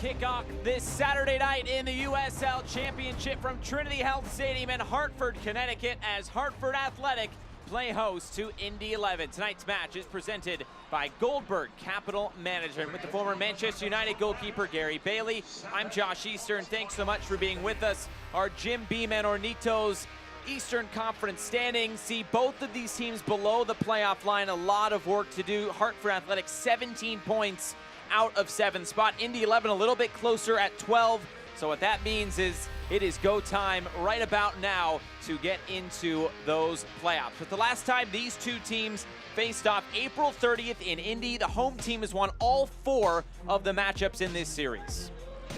Kickoff this Saturday night in the USL Championship from Trinity Health Stadium in Hartford, Connecticut, as Hartford Athletic play host to Indy 11. Tonight's match is presented by Goldberg Capital Management with the former Manchester United goalkeeper Gary Bailey. I'm Josh Eastern. Thanks so much for being with us. Our Jim Beam and Ornito's Eastern Conference standings see both of these teams below the playoff line. A lot of work to do. Hartford Athletic 17 points out of 7th spot. Indy 11 a little bit closer at 12. So what that means is it is go time right about now to get into those playoffs. But the last time these two teams faced off, April 30th in Indy, the home team has won all 4 of the matchups in this series.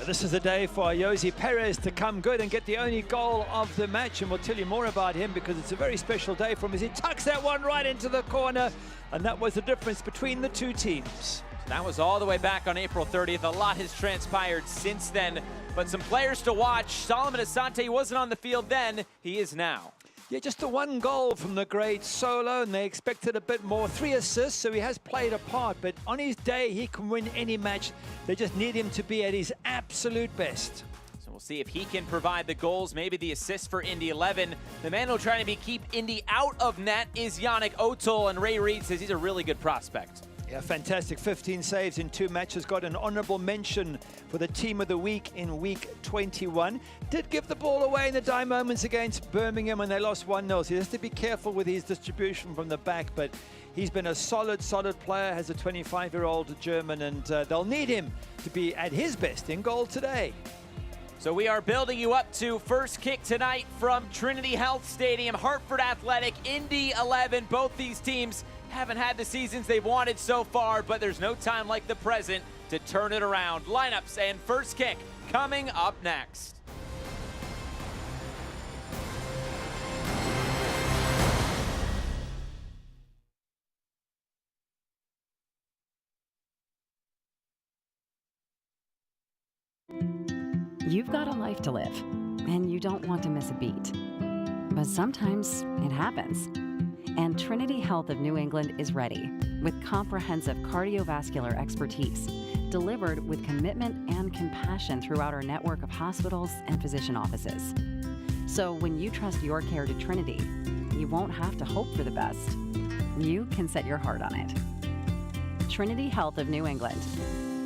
This is the day for Jose Perez to come good and get the only goal of the match, and we'll tell you more about him because it's a very special day for him as he tucks that one right into the corner, and that was the difference between the two teams. That was all the way back on April 30th. A lot has transpired since then, but some players to watch. Solomon Asante wasn't on the field then, he is now. Yeah, just the one goal from the great Solo, and they expected a bit more. 3 assists, so he has played a part, but on his day, he can win any match. They just need him to be at his absolute best. So we'll see if he can provide the goals, maybe the assists for Indy 11. The man who'll try to keep Indy out of net is Yannick Otul, and Ray Reid says he's a really good prospect. Yeah, fantastic. 15 saves in 2 matches. Got an honorable mention for the team of the week in week 21. Did give the ball away in the die moments against Birmingham when they lost 1-0. So he has to be careful with his distribution from the back. But he's been a solid player, has a 25-year-old German, and they'll need him to be at his best in goal today. So we are building you up to first kick tonight from Trinity Health Stadium. Hartford Athletic, Indy 11. Both these teams haven't had the seasons they've wanted so far, but there's no time like the present to turn it around. Lineups and first kick coming up next. You've got a life to live, and you don't want to miss a beat. But sometimes it happens. And Trinity Health of New England is ready with comprehensive cardiovascular expertise delivered with commitment and compassion throughout our network of hospitals and physician offices. So when you trust your care to Trinity, you won't have to hope for the best. You can set your heart on it. Trinity Health of New England.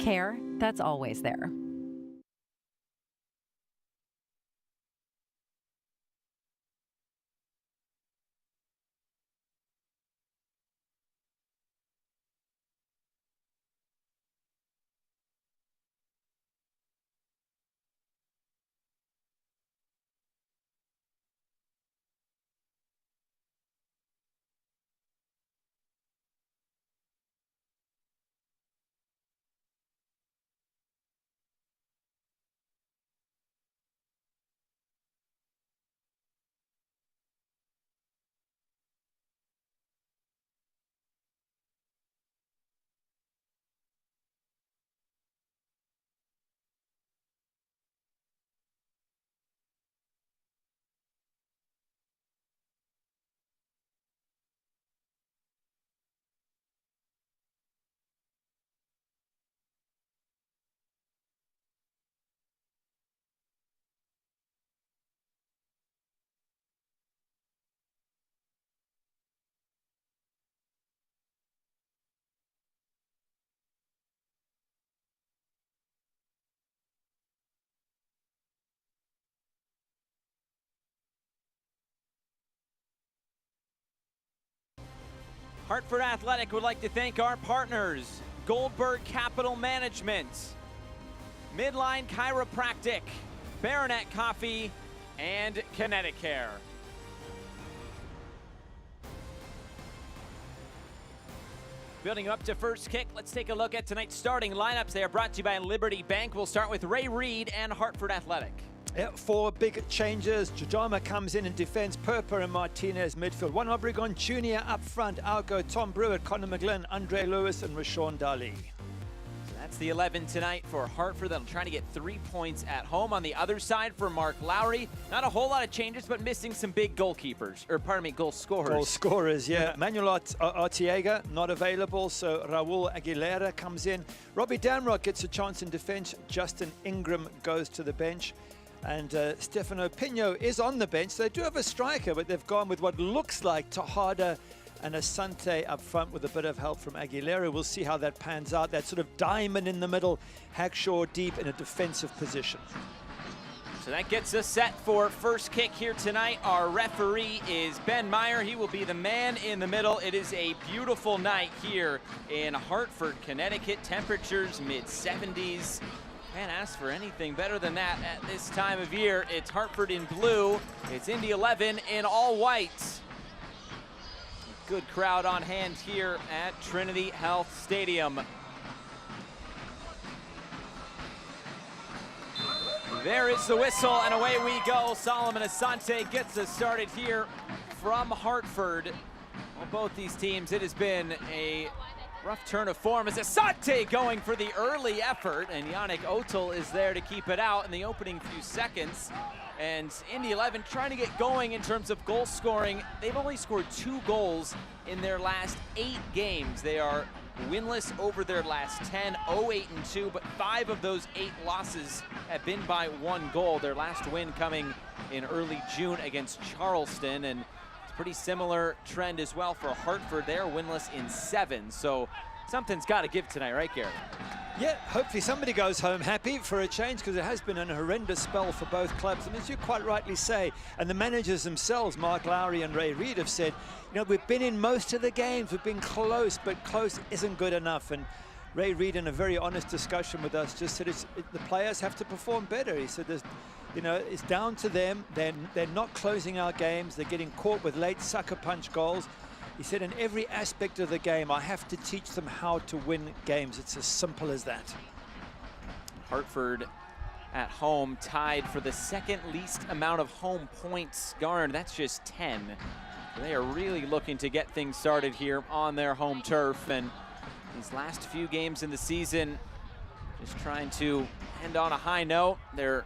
Care that's always there. Hartford Athletic would like to thank our partners, Goldberg Capital Management, Midline Chiropractic, Baronet Coffee, and Connecticut. Building up to first kick, let's take a look at tonight's starting lineups. They are brought to you by Liberty Bank. We'll start with Ray Reid and Hartford Athletic. Yeah, 4 big changes. Jajama comes in defense. Perper and Martinez midfield. Juan Obregon Jr. up front. Algo, Tom Brewer, Connor McGlynn, Andre Lewis, and Rashawn Daly. So That's the 11 tonight for Hartford. That'll try to get 3 points at home. On the other side for Mark Lowry, not a whole lot of changes, but missing some big goalkeepers, or pardon me, goal scorers. Goal scorers, yeah. Manuel Artiega not available, so Raul Aguilera comes in. Robbie Damrock gets a chance in defense. Justin Ingram goes to the bench. And Stefano Pino is on the bench. They do have a striker, but they've gone with what looks like Tejada and Asante up front with a bit of help from Aguilera. We'll see how that pans out. That sort of diamond in the middle, Hackshaw deep in a defensive position. So that gets us set for first kick here tonight. Our referee is Ben Meyer. He will be the man in the middle. It is a beautiful night here in Hartford, Connecticut. Temperatures mid-70s. Can't ask for anything better than that at this time of year. It's Hartford in blue. It's Indy 11 in all white. Good crowd on hand here at Trinity Health Stadium. There is the whistle, and away we go. Solomon Asante gets us started here from Hartford. Well, both these teams, it has been a rough turn of form as Asante going for the early effort, and Yannick Otel is there to keep it out in the opening few seconds. And Indy 11 trying to get going in terms of goal scoring. They've only scored 2 goals in their last 8 games. They are winless over their last 10, 0-8-2, but 5 of those 8 losses have been by 1 goal. Their last win coming in early June against Charleston, and it's a pretty similar trend as well for Hartford. They're winless in 7, so something's got to give tonight, right, Garrett? Yeah, hopefully somebody goes home happy for a change, because it has been an horrendous spell for both clubs. And as you quite rightly say, and the managers themselves, Mark Lowry and Ray Reid, have said, you know, we've been in most of the games, we've been close, but close isn't good enough. And Ray Reid, in a very honest discussion with us, just said the players have to perform better. He said, you know, it's down to them. They're not closing out games. They're getting caught with late sucker punch goals. He said, in every aspect of the game, I have to teach them how to win games. It's as simple as that. Hartford at home tied for the second least amount of home points garnered. That's just 10. They are really looking to get things started here on their home turf. And these last few games in the season, just trying to end on a high note. They're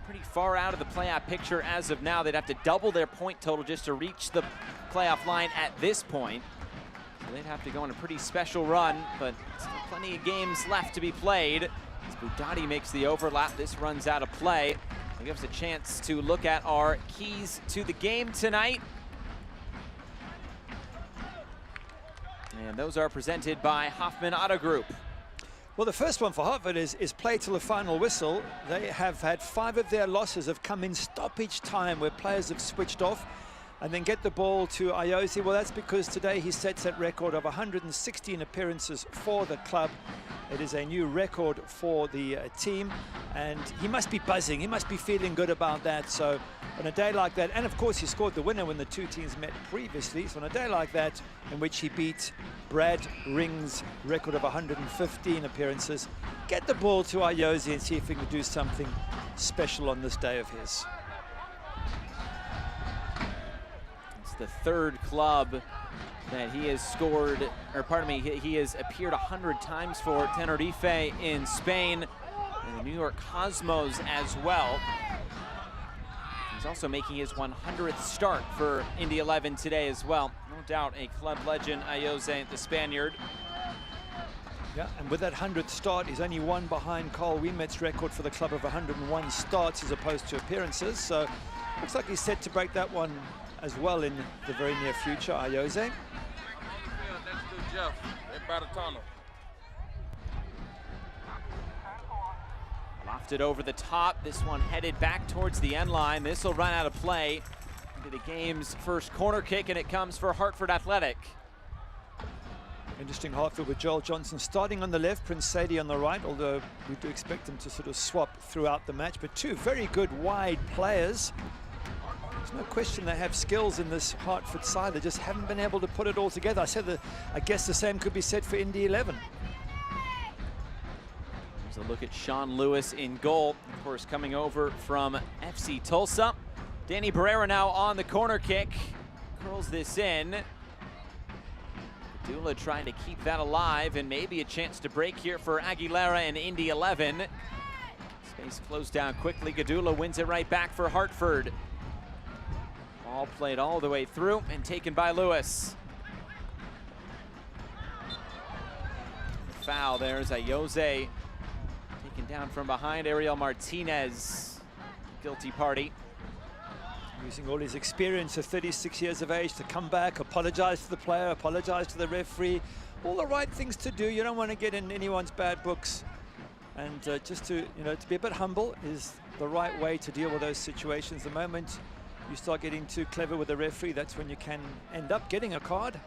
pretty far out of the playoff picture as of now. They'd have to double their point total just to reach the playoff line at this point. So they'd have to go on a pretty special run, but still plenty of games left to be played. As Budati makes the overlap, this runs out of play. It gives us a chance to look at our keys to the game tonight. And those are presented by Hoffman Auto Group. Well, the first one for Hartford is play till the final whistle. They have had 5 of their losses have come in stoppage time, where players have switched off and then get the ball to Ayoze. Well, that's because today he sets that record of 116 appearances for the club. It is a new record for the team, and he must be buzzing. He must be feeling good about that. So on a day like that, and of course he scored the winner when the 2 teams met previously. So on a day like that, in which he beat Brad Ring's record of 115 appearances, get the ball to Ayoze and see if he can do something special on this day of his. It's the 3rd club that he has scored, or pardon me, he has appeared 100 times for Tenerife in Spain, and the New York Cosmos as well. He's also making his 100th start for Indy 11 today as well. No doubt a club legend, Ayoze, the Spaniard. Yeah, and with that 100th start, he's only 1 behind Carl Wiemet's record for the club of 101 starts as opposed to appearances. So looks like he's set to break that one as well in the very near future, Ayoze. Lofted over the top. This one headed back towards the end line. This will run out of play into the game's first corner kick, and it comes for Hartford Athletic. Interesting Hartford with Joel Johnson starting on the left, Prince Sadie on the right, although we do expect them to sort of swap throughout the match. But 2 very good wide players. There's no question they have skills in this Hartford side. They just haven't been able to put it all together. I guess the same could be said for Indy 11. There's a look at Sean Lewis in goal, of course, coming over from FC Tulsa. Danny Barrera now on the corner kick. Curls this in. Gadula trying to keep that alive, and maybe a chance to break here for Aguilera and Indy 11. Space closed down quickly. Gadula wins it right back for Hartford. Ball played all the way through and taken by Lewis. Foul, there's Ayose taken down from behind. Ariel Martinez, guilty party. Using all his experience of 36 years of age to come back, apologize to the player, apologize to the referee. All the right things to do. You don't want to get in anyone's bad books. And just to be a bit humble is the right way to deal with those situations. The moment you start getting too clever with the referee, that's when you can end up getting a card.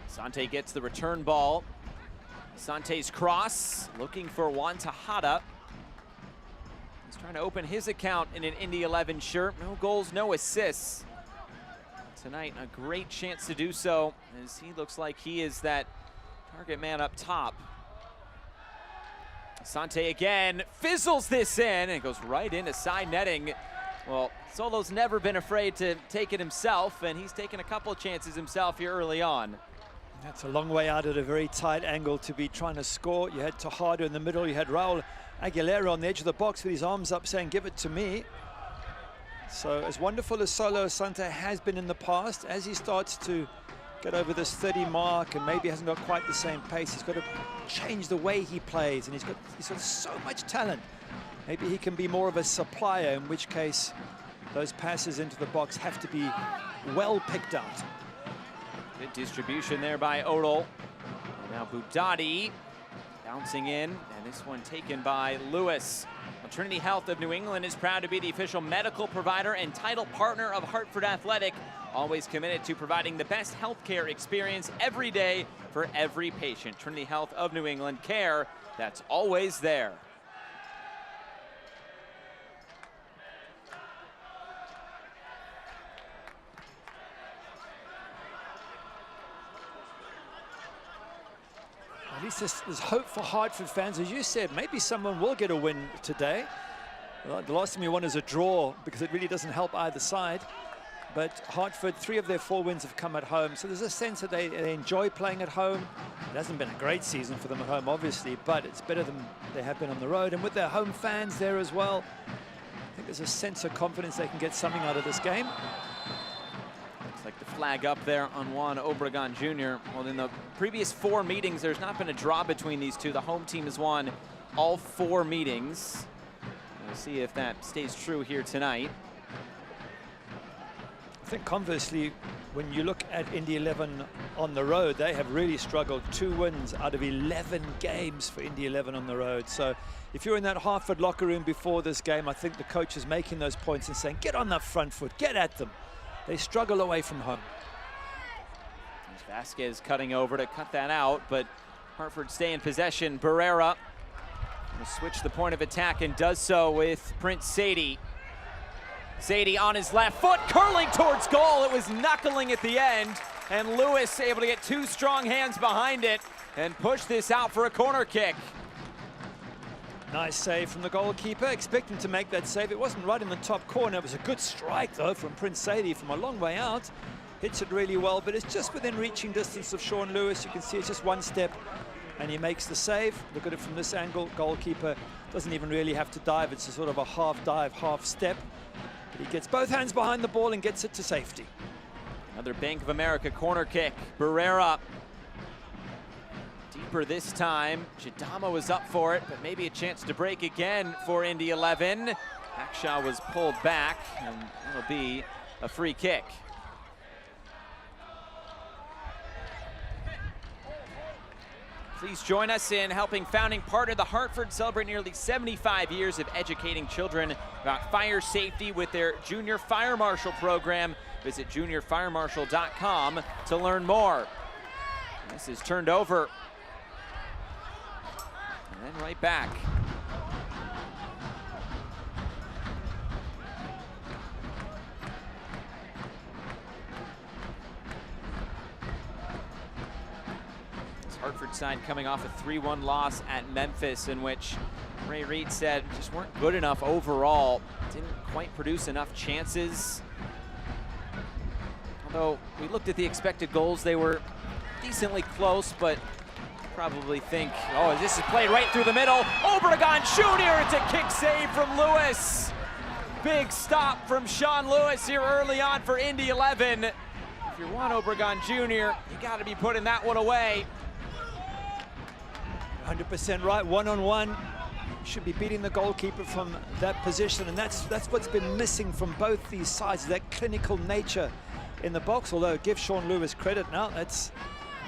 Sante gets the return ball. Sante's cross, looking for Juan Tejada. He's trying to open his account in an Indy 11 shirt. No goals, no assists. Tonight, a great chance to do so, as he looks like he is that target man up top. Sante again fizzles this in and goes right into side netting. Well, Solo's never been afraid to take it himself, and he's taken a couple of chances himself here early on. That's a long way out at a very tight angle to be trying to score. You had Tejada in the middle. You had Raul Aguilera on the edge of the box with his arms up saying, give it to me. So as wonderful as Solo Sante has been in the past, as he starts to get over this 30 mark and maybe hasn't got quite the same pace, he's got to change the way he plays, and he's got so much talent. Maybe he can be more of a supplier, in which case those passes into the box have to be well picked out. Good distribution there by Odell. Now Budati bouncing in, and this one taken by Lewis. Well, Trinity Health of New England is proud to be the official medical provider and title partner of Hartford Athletic, always committed to providing the best healthcare experience every day for every patient. Trinity Health of New England, care that's always there. At least there's hope for Hartford fans. As you said, maybe someone will get a win today. Well, the last time you won is a draw, because it really doesn't help either side. But Hartford, 3 of their 4 wins have come at home. So there's a sense that they enjoy playing at home. It hasn't been a great season for them at home, obviously, but it's better than they have been on the road. And with their home fans there as well, I think there's a sense of confidence they can get something out of this game. Looks like the flag up there on Juan Obregon Jr. Well, in the previous 4 meetings, there's not been a draw between these two. The home team has won all 4 meetings. We'll see if that stays true here tonight. I think conversely, when you look at Indy 11 on the road, they have really struggled. 2 wins out of 11 games for Indy 11 on the road. So if you're in that Hartford locker room before this game, I think the coach is making those points and saying, get on the front foot, get at them. They struggle away from home. There's Vasquez cutting over to cut that out, but Hartford stay in possession. Barrera will switch the point of attack and does so with Prince Sadie. Sadie on his left foot, curling towards goal. It was knuckling at the end, and Lewis able to get 2 strong hands behind it and push this out for a corner kick. Nice save from the goalkeeper, expecting to make that save. It wasn't right in the top corner. It was a good strike, though, from Prince Sadie from a long way out. Hits it really well, but it's just within reaching distance of Sean Lewis. You can see it's just 1 step, and he makes the save. Look at it from this angle. Goalkeeper doesn't even really have to dive. It's a sort of a half dive, half step. But he gets both hands behind the ball and gets it to safety. Another Bank of America corner kick. Barrera deeper this time. Chidama was up for it, but maybe a chance to break again for Indy 11. Hackshaw was pulled back, and it'll be a free kick. Please join us in helping founding partner the Hartford celebrate nearly 75 years of educating children about fire safety with their Junior Fire Marshal program. Visit juniorfiremarshal.com to learn more. This is turned over. And then right back. Hartford side coming off a 3-1 loss at Memphis, in which Ray Reid said just weren't good enough overall. Didn't quite produce enough chances. So we looked at the expected goals. They were decently close, but probably think, oh, this is played right through the middle. Obregon Jr., it's a kick save from Lewis. Big stop from Sean Lewis here early on for Indy 11. If you're Juan Obregon Jr., you got to be putting that one away. 100% right, one-on-one. Should be beating the goalkeeper from that position, and that's what's been missing from both these sides, that clinical nature in the box. Although give Sean Lewis credit now, that's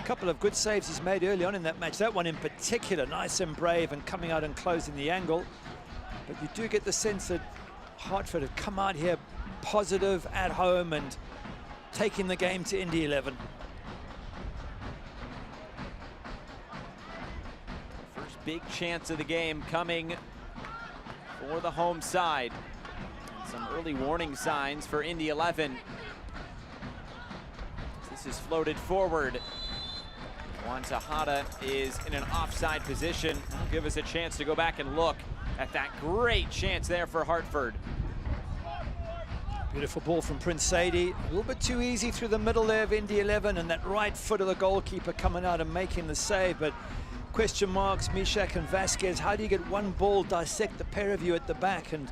a couple of good saves he's made early on in that match. That one in particular, nice and brave and coming out and closing the angle. But you do get the sense that Hartford have come out here positive at home and taking the game to Indy 11. First big chance of the game coming for the home side. And some early warning signs for Indy 11. This is floated forward. Juan Tejada is in an offside position. That'll give us a chance to go back and look at that great chance there for Hartford. Beautiful ball from Prince Sadie. A little bit too easy through the middle there of Indy 11, and that right foot of the goalkeeper coming out and making the save. But question marks, Mishak and Vasquez. How do you get one ball, dissect the pair of you at the back? And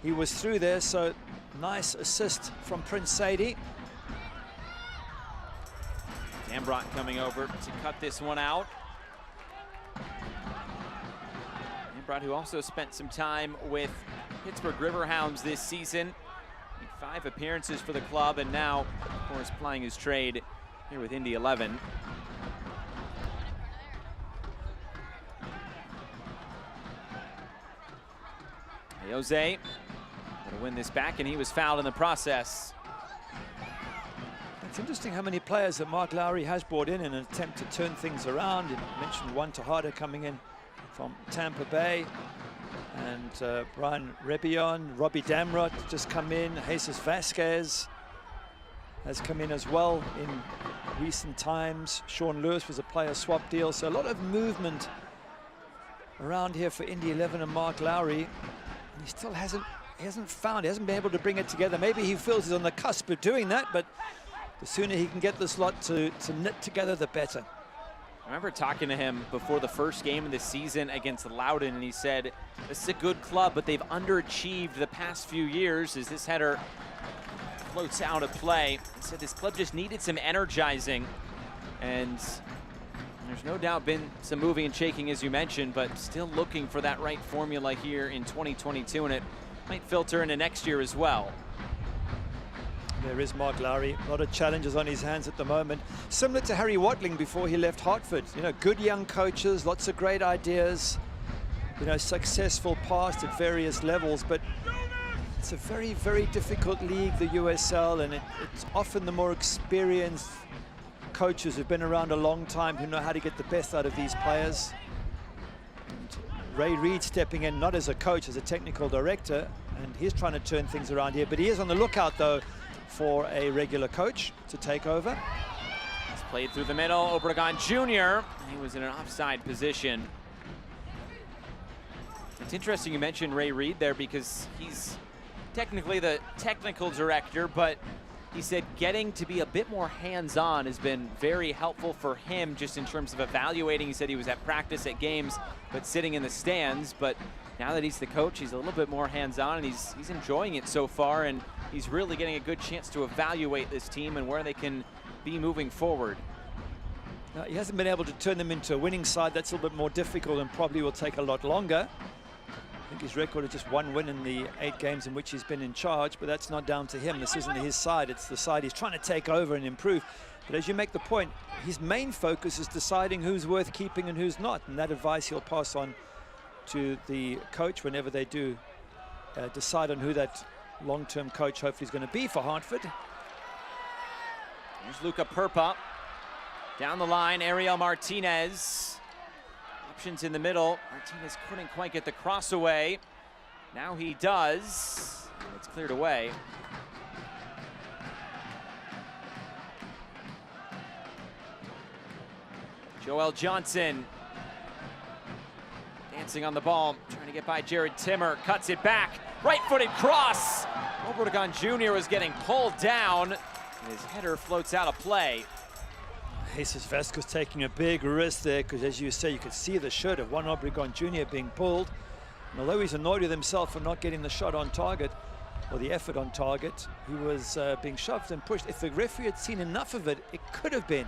he was through there, so nice assist from Prince Sadie. Dambrot coming over to cut this one out. Dambrot, who also spent some time with Pittsburgh Riverhounds this season. 5 appearances for the club, and now, of course, plying his trade here with Indy 11. Jose will win this back, and he was fouled in the process. It's interesting how many players that Mark Lowry has brought in an attempt to turn things around. You mentioned Juan Tejada coming in from Tampa Bay, and Brian Rebion, Robbie Damrot just come in. Jesus Vasquez has come in as well in recent times. Sean Lewis was a player swap deal, so a lot of movement around here for Indy 11 and Mark Lowry. And he still hasn't been able to bring it together. Maybe he feels he's on the cusp of doing that, but the sooner he can get this lot to knit together, the better. I remember talking to him before the first game of the season against Loudoun, and he said, this is a good club, but they've underachieved the past few years as this header floats out of play. He said this club just needed some energizing, and there's no doubt been some moving and shaking, as you mentioned, but still looking for that right formula here in 2022, and it might filter into next year as well. There is Mark Lowry. A lot of challenges on his hands at the moment. Similar to Harry Watling before he left Hartford. You know, good young coaches, lots of great ideas, you know, successful past at various levels, but it's a very, very difficult league, the USL, and it's often the more experienced coaches who've been around a long time who know how to get the best out of these players. And Ray Reid stepping in, not as a coach, as a technical director, and he's trying to turn things around here, but he is on the lookout, though, for a regular coach to take over. It's played through the middle. Obregon Jr., he was in an offside position. It's interesting you mentioned Ray Reid there, because he's technically the technical director, but he said getting to be a bit more hands-on has been very helpful for him just in terms of evaluating. He said he was at practice, at games, but sitting in the stands. But now that he's the coach, he's a little bit more hands-on, and he's enjoying it so far, and he's really getting a good chance to evaluate this team and where they can be moving forward. Now, he hasn't been able to turn them into a winning side. That's a little bit more difficult and probably will take a lot longer. I think his record is just 1 win in the 8 games in which he's been in charge, but that's not down to him. This isn't his side. It's the side he's trying to take over and improve. But as you make the point, his main focus is deciding who's worth keeping and who's not, and that advice he'll pass on to the coach whenever they do decide on who that long-term coach hopefully is going to be for Hartford. Here's Luca Perpa. Down the line, Ariel Martinez. Options in the middle. Martinez couldn't quite get the cross away. Now he does. It's cleared away. Joel Johnson dancing on the ball, trying to get by Jared Timmer, cuts it back, right-footed cross. Obregon Jr. was getting pulled down. His header floats out of play. Jesus Vasquez taking a big risk there, because as you say, you could see the shirt of Juan Obregon Jr. being pulled. And although he's annoyed with himself for not getting the shot on target, or the effort on target, he was being shoved and pushed. If the referee had seen enough of it, it could have been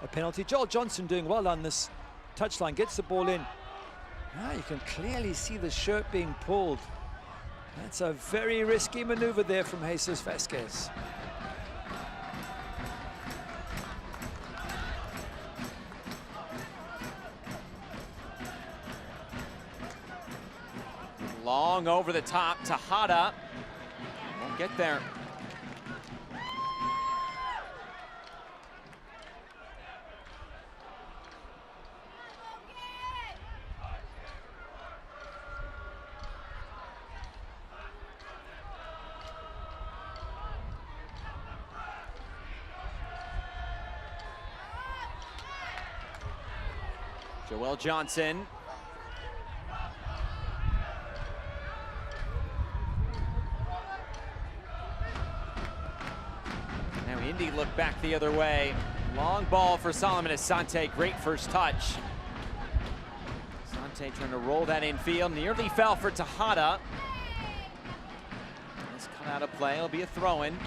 a penalty. Joel Johnson doing well on this touchline, gets the ball in. Now you can clearly see the shirt being pulled. That's a very risky maneuver there from Jesus Vasquez. Long over the top, Tejada. Won't get there. Joel Johnson. Now Indy look back the other way. Long ball for Solomon Asante, great first touch. Asante trying to roll that infield, nearly fell for Tejada. Nice cut out of play, it'll be a throw-in.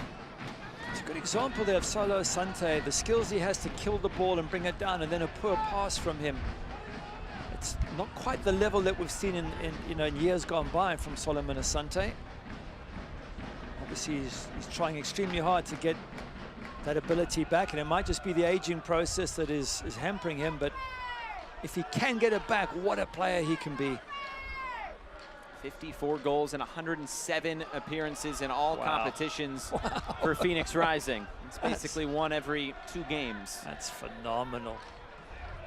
It's a good example there of Solo Asante, the skills he has to kill the ball and bring it down, and then a poor pass from him. It's not quite the level that we've seen in years gone by from Solomon Asante. Obviously, he's trying extremely hard to get that ability back, and it might just be the aging process that is hampering him, but if he can get it back, what a player he can be. 54 goals and 107 appearances in all competitions for Phoenix Rising. It's basically one every 2 games. That's phenomenal.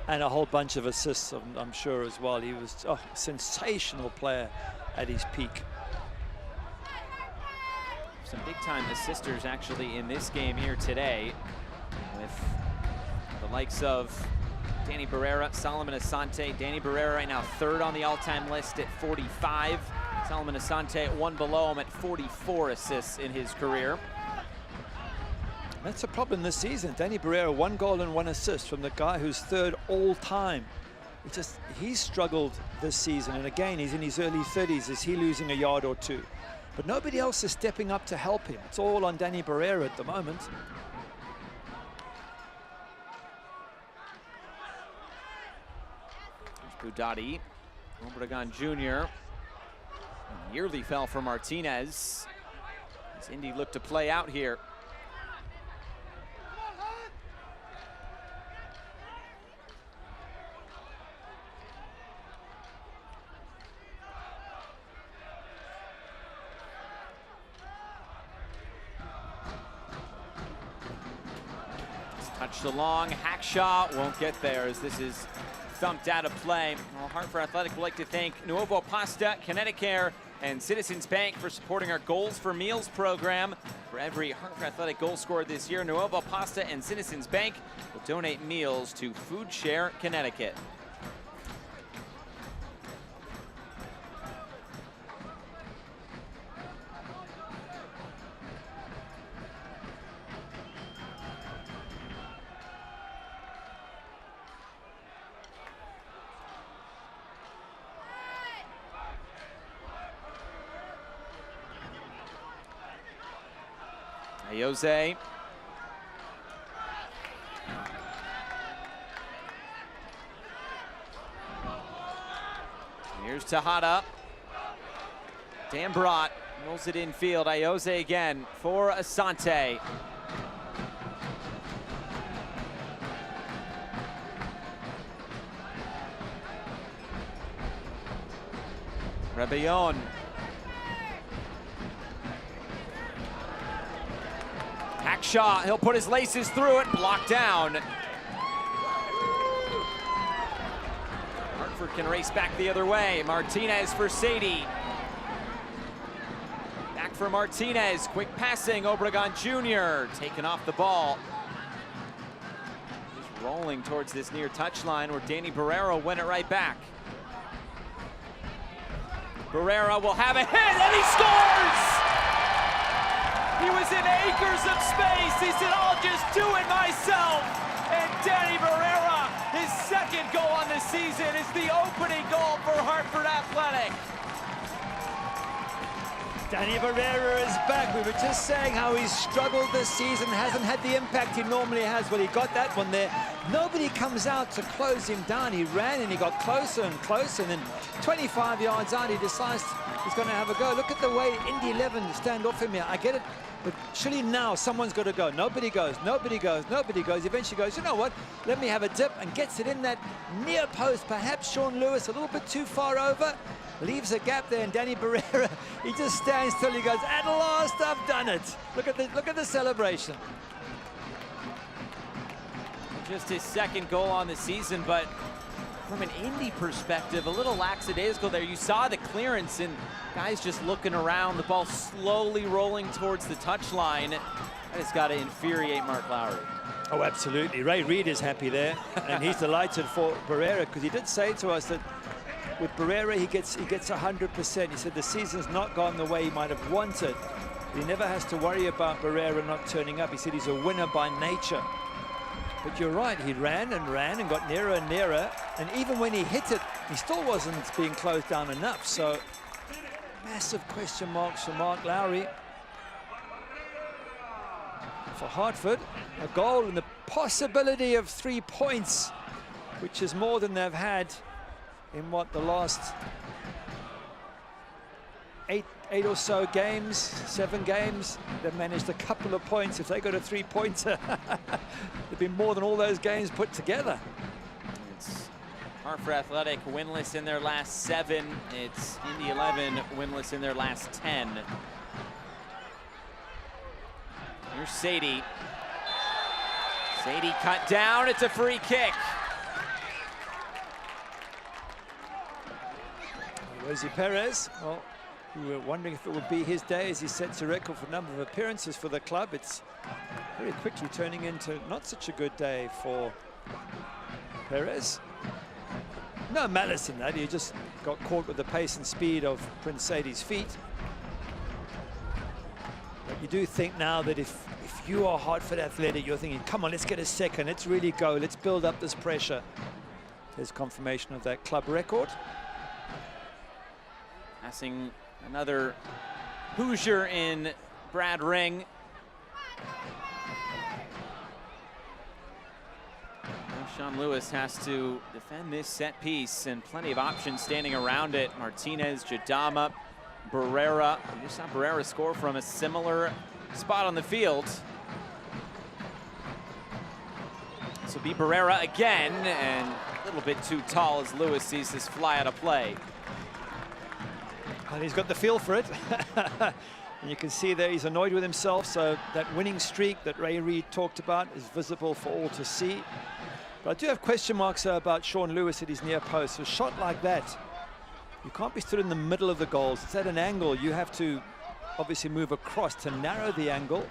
And a whole bunch of assists, I'm sure, as well. He was a sensational player at his peak. Some big-time assisters actually in this game here today, with the likes of Danny Barrera, Solomon Asante. Danny Barrera right now 3rd on the all-time list at 45. Solomon Asante at 1 below him at 44 assists in his career. That's a problem this season. Danny Barrera, 1 goal and 1 assist from the guy who's 3rd all time. He's struggled this season, and again, he's in his early 30s. Is he losing a yard or 2? But nobody else is stepping up to help him. It's all on Danny Barrera at the moment. There's Budati, Obregon Jr. Nearly fell for Martinez. As Indy looked to play out here. Touched along, Hackshaw won't get there as this is thumped out of play. Well, Hartford Athletic would like to thank Nuovo Pasta, Connecticut, and Citizens Bank for supporting our Goals for Meals program. For every Hartford Athletic goal scored this year, Nuovo Pasta and Citizens Bank will donate meals to Food Share Connecticut. Jose. Here's Tejada. Dambrot rolls it infield. Jose again for Asante. Rebellon. Hackshaw, he'll put his laces through it, blocked down. Hartford can race back the other way. Martinez for Sadie. Back for Martinez, quick passing, Obregon Jr. taken off the ball. Just rolling towards this near touchline where Danny Barrera went it right back. Barrera will have a hit and he scores! He was in acres of space. He said, do it myself. And Danny Barrera, his second goal on the season, is the opening goal for Hartford Athletic. Danny Barrera is back. We were just saying how he's struggled this season, hasn't had the impact he normally has. Well, he got that one there. Nobody comes out to close him down. He ran and he got closer and closer, and then 25 yards out, he decides he's going to have a go. Look at the way Indy 11 stand off him here. I get it, but surely now someone's got to go. Nobody goes, nobody goes, nobody goes. Eventually goes, you know what, let me have a dip, and gets it in that near post. Perhaps Sean Lewis a little bit too far over. Leaves a gap there, and Danny Barrera, he just stands still. He goes, at last, I've done it. Look at the celebration. Just his second goal on the season, but from an Indy perspective, a little lackadaisical there. You saw the clearance, and guys just looking around, the ball slowly rolling towards the touchline. That has got to infuriate Mark Lowry. Oh, absolutely. Ray Reid is happy there, and he's delighted for Barrera, because he did say to us that with Barrera, he gets 100%. He said the season's not gone the way he might have wanted. He never has to worry about Barrera not turning up. He said he's a winner by nature. But you're right, he ran and got nearer and nearer. And even when he hit it, he still wasn't being closed down enough. So massive question marks for Mark Lowry. For Hartford, a goal and the possibility of 3 points, which is more than they've had in what, the last eight or so games, 7 games. They've managed a couple of points. If they got a 3-pointer, it'd be more than all those games put together. It's Hartford Athletic winless in their last 7. It's Indy 11 winless in their last 10. Here's Sadie. Sadie cut down. It's a free kick. Rosie Perez, well, we were wondering if it would be his day as he sets a record for number of appearances for the club. It's very quickly turning into not such a good day for Perez. No malice in that, he just got caught with the pace and speed of Prince Sadie's feet. But you do think now that if you are Hartford Athletic, you're thinking, come on, let's get a second, let's really go, let's build up this pressure. There's confirmation of that club record. Passing another Hoosier in Brad Ring. Now Sean Lewis has to defend this set piece, and plenty of options standing around it. Martinez, Jadama, Barrera. You just saw Barrera score from a similar spot on the field. This will be Barrera again, and a little bit too tall as Lewis sees this fly out of play. And he's got the feel for it. And you can see there he's annoyed with himself, so that winning streak that Ray Reid talked about is visible for all to see. But I do have question marks about Sean Lewis at his near post. A shot like that, you can't be stood in the middle of the goals. It's at an angle. You have to obviously move across to narrow the angle.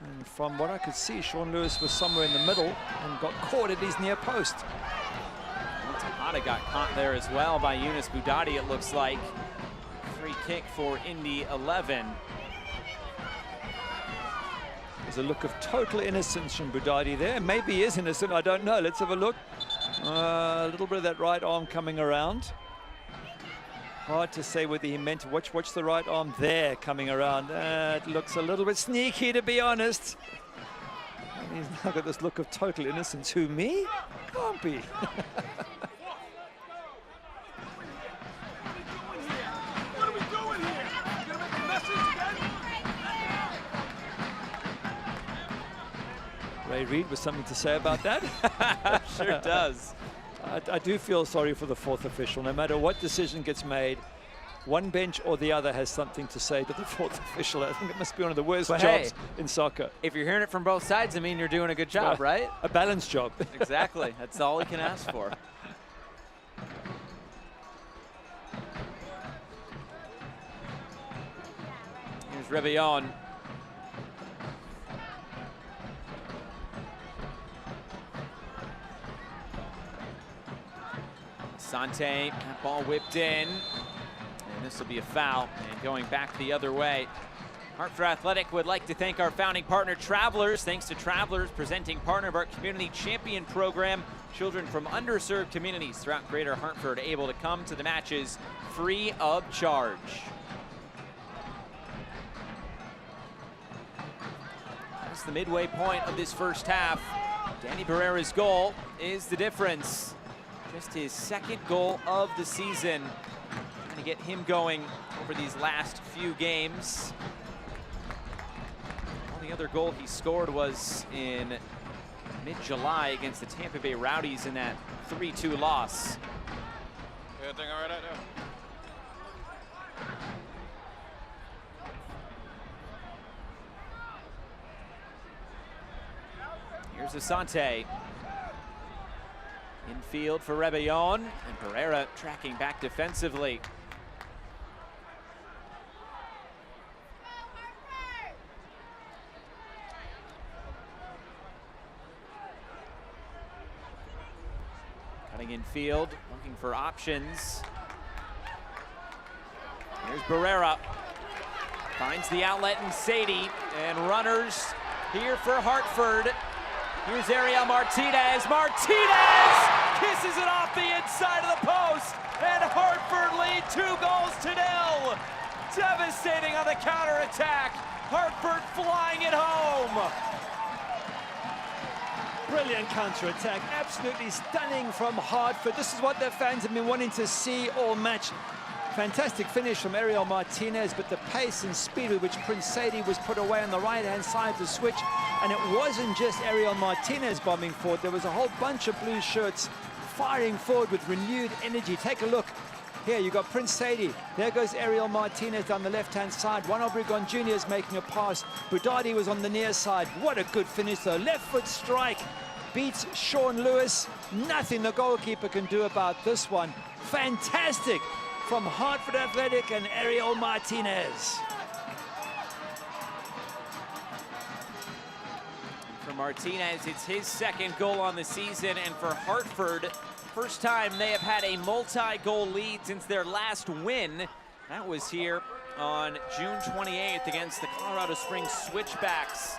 And from what I could see, Sean Lewis was somewhere in the middle and got caught at his near post. Tejada got caught there as well by Yunus Boudadi, it looks like. Free kick for Indy 11. There's a look of total innocence from Boudadi there. Maybe he is innocent, I don't know. Let's have a look. A little bit of that right arm coming around. Hard to say whether he meant to watch the right arm there coming around. It looks a little bit sneaky, to be honest. And he's now got this look of total innocence. Who, me? Can't be. Ray Reid with something to say about that? Sure does. I do feel sorry for the fourth official. No matter what decision gets made, one bench or the other has something to say to the fourth official. I think it must be one of the worst jobs in soccer. If you're hearing it from both sides, I mean, you're doing a good job, right? A balanced job. Exactly. That's all we can ask for. Here's Rebellon. Sante, that ball whipped in, and this will be a foul, and going back the other way. Hartford Athletic would like to thank our founding partner, Travelers. Thanks to Travelers, presenting partner of our Community Champion Program. Children from underserved communities throughout Greater Hartford able to come to the matches free of charge. That's the midway point of this first half. Danny Barrera's goal is the difference. Just his second goal of the season. Trying to get him going over these last few games. The other goal he scored was in mid-July against the Tampa Bay Rowdies in that 3-2 loss. Everything all right out there? Here's Asante. Infield for Rebellon, and Barrera tracking back defensively. Cutting infield, looking for options. Here's Barrera. Finds the outlet in Sadie, and runners here for Hartford. Here's Ariel Martinez. Martinez kisses it off the inside of the post, and Hartford lead 2-0. Devastating on the counterattack. Hartford flying it home. Brilliant counter-attack, absolutely stunning from Hartford. This is what their fans have been wanting to see all match. Fantastic finish from Ariel Martinez, but the pace and speed with which Prince Sadie was put away on the right-hand side of the switch. And it wasn't just Ariel Martinez bombing forward. There was a whole bunch of blue shirts firing forward with renewed energy. Take a look. Here, you got Prince Sadie. There goes Ariel Martinez down the left-hand side. Juan Obregon Jr. is making a pass. Budadi was on the near side. What a good finish, though. Left foot strike beats Sean Lewis. Nothing the goalkeeper can do about this one. Fantastic from Hartford Athletic and Ariel Martinez. For Martinez, it's his second goal on the season, and for Hartford, first time they have had a multi-goal lead since their last win. That was here on June 28th against the Colorado Springs Switchbacks.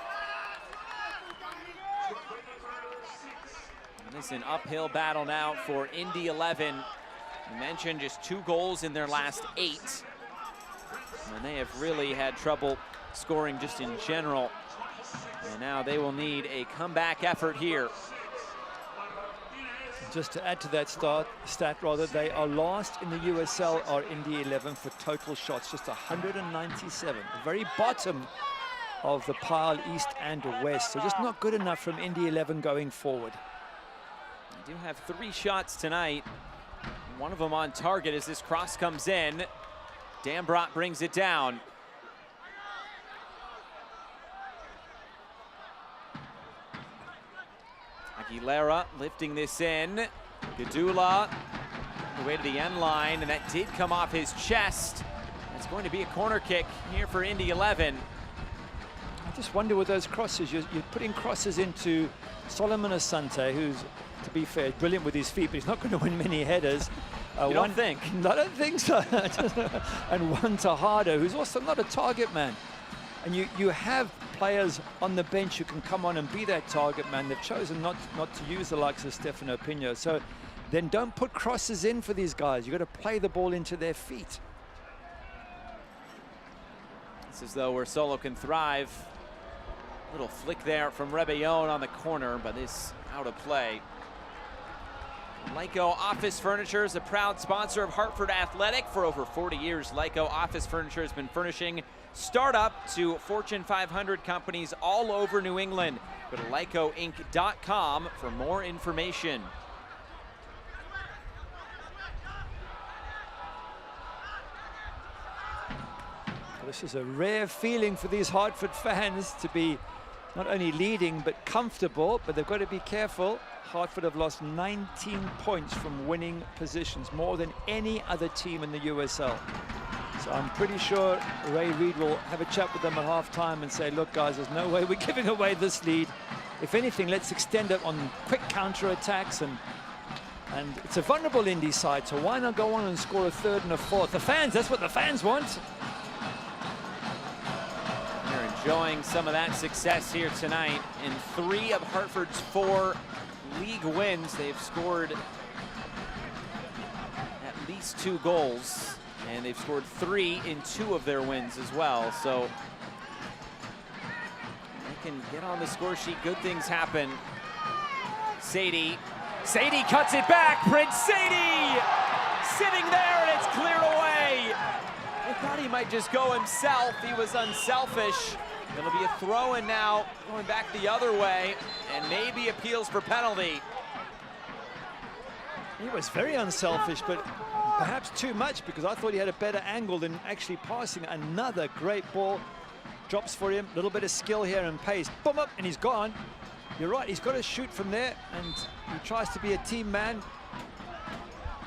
And this is an uphill battle now for Indy 11. You mentioned just 2 goals in their last 8. And they have really had trouble scoring just in general. And now they will need a comeback effort here. Just to add to that stat, they are last in the USL or Indy 11 for total shots, just 197. The very bottom of the pile, east and west. So just not good enough from Indy 11 going forward. They do have 3 shots tonight. One of them on target as this cross comes in. Dambrot brings it down. Aguilera lifting this in. Gadula away to the end line, and that did come off his chest. It's going to be a corner kick here for Indy 11. I just wonder with those crosses, you're putting crosses into Solomon Asante, who's, to be fair, brilliant with his feet, but he's not going to win many headers. You don't think? I don't think so. And one Tejada, who's also not a target man. And you have players on the bench who can come on and be that target man. They've chosen not to use the likes of Stefano Pino. So then don't put crosses in for these guys. You've got to play the ball into their feet. It's as though where Solo can thrive. Little flick there from Rebellon on the corner, but this out of play. Lyco Office Furniture is a proud sponsor of Hartford Athletic. For over 40 years, Lyco Office Furniture has been furnishing startup to Fortune 500 companies all over New England. Go to lycoinc.com for more information. This is a rare feeling for these Hartford fans to be not only leading but comfortable, but they've got to be careful. Hartford have lost 19 points from winning positions, more than any other team in the USL. So I'm pretty sure Ray Reid will have a chat with them at halftime and say, look guys, there's no way we're giving away this lead. If anything, let's extend it on quick counter-attacks, and it's a vulnerable Indy side, so why not go on and score a third and a fourth? The fans, that's what the fans want. Enjoying some of that success here tonight. In 3 of Hartford's 4 league wins, they've scored at least 2 goals, and they've scored 3 in 2 of their wins as well. So they can get on the score sheet, good things happen. Sadie cuts it back. Prince Sadie sitting there, and it's cleared away. I thought he might just go himself. He was unselfish. It'll be a throw-in now, going back the other way, and maybe appeals for penalty. He was very unselfish, but perhaps too much, because I thought he had a better angle than actually passing. Another great ball. Drops for him. A little bit of skill here and pace. Boom up, and he's gone. You're right, he's got to shoot from there, and he tries to be a team man.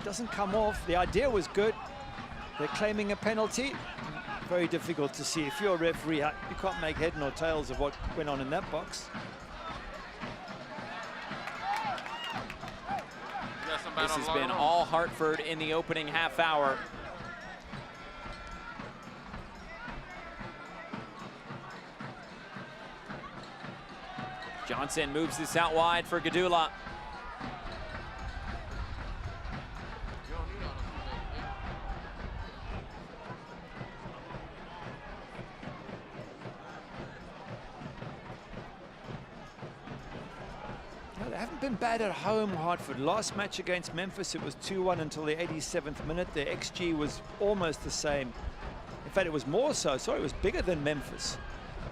Doesn't come off. The idea was good. They're claiming a penalty. Very difficult to see. If you're a referee, you can't make head nor tails of what went on in that box. This has been all Hartford in the opening half hour. Johnson moves this out wide for Gadula. They haven't been bad at home, Hartford. Last match against Memphis, it was 2-1 until the 87th minute. Their XG was almost the same. In fact, it was more so. Sorry, it was bigger than Memphis.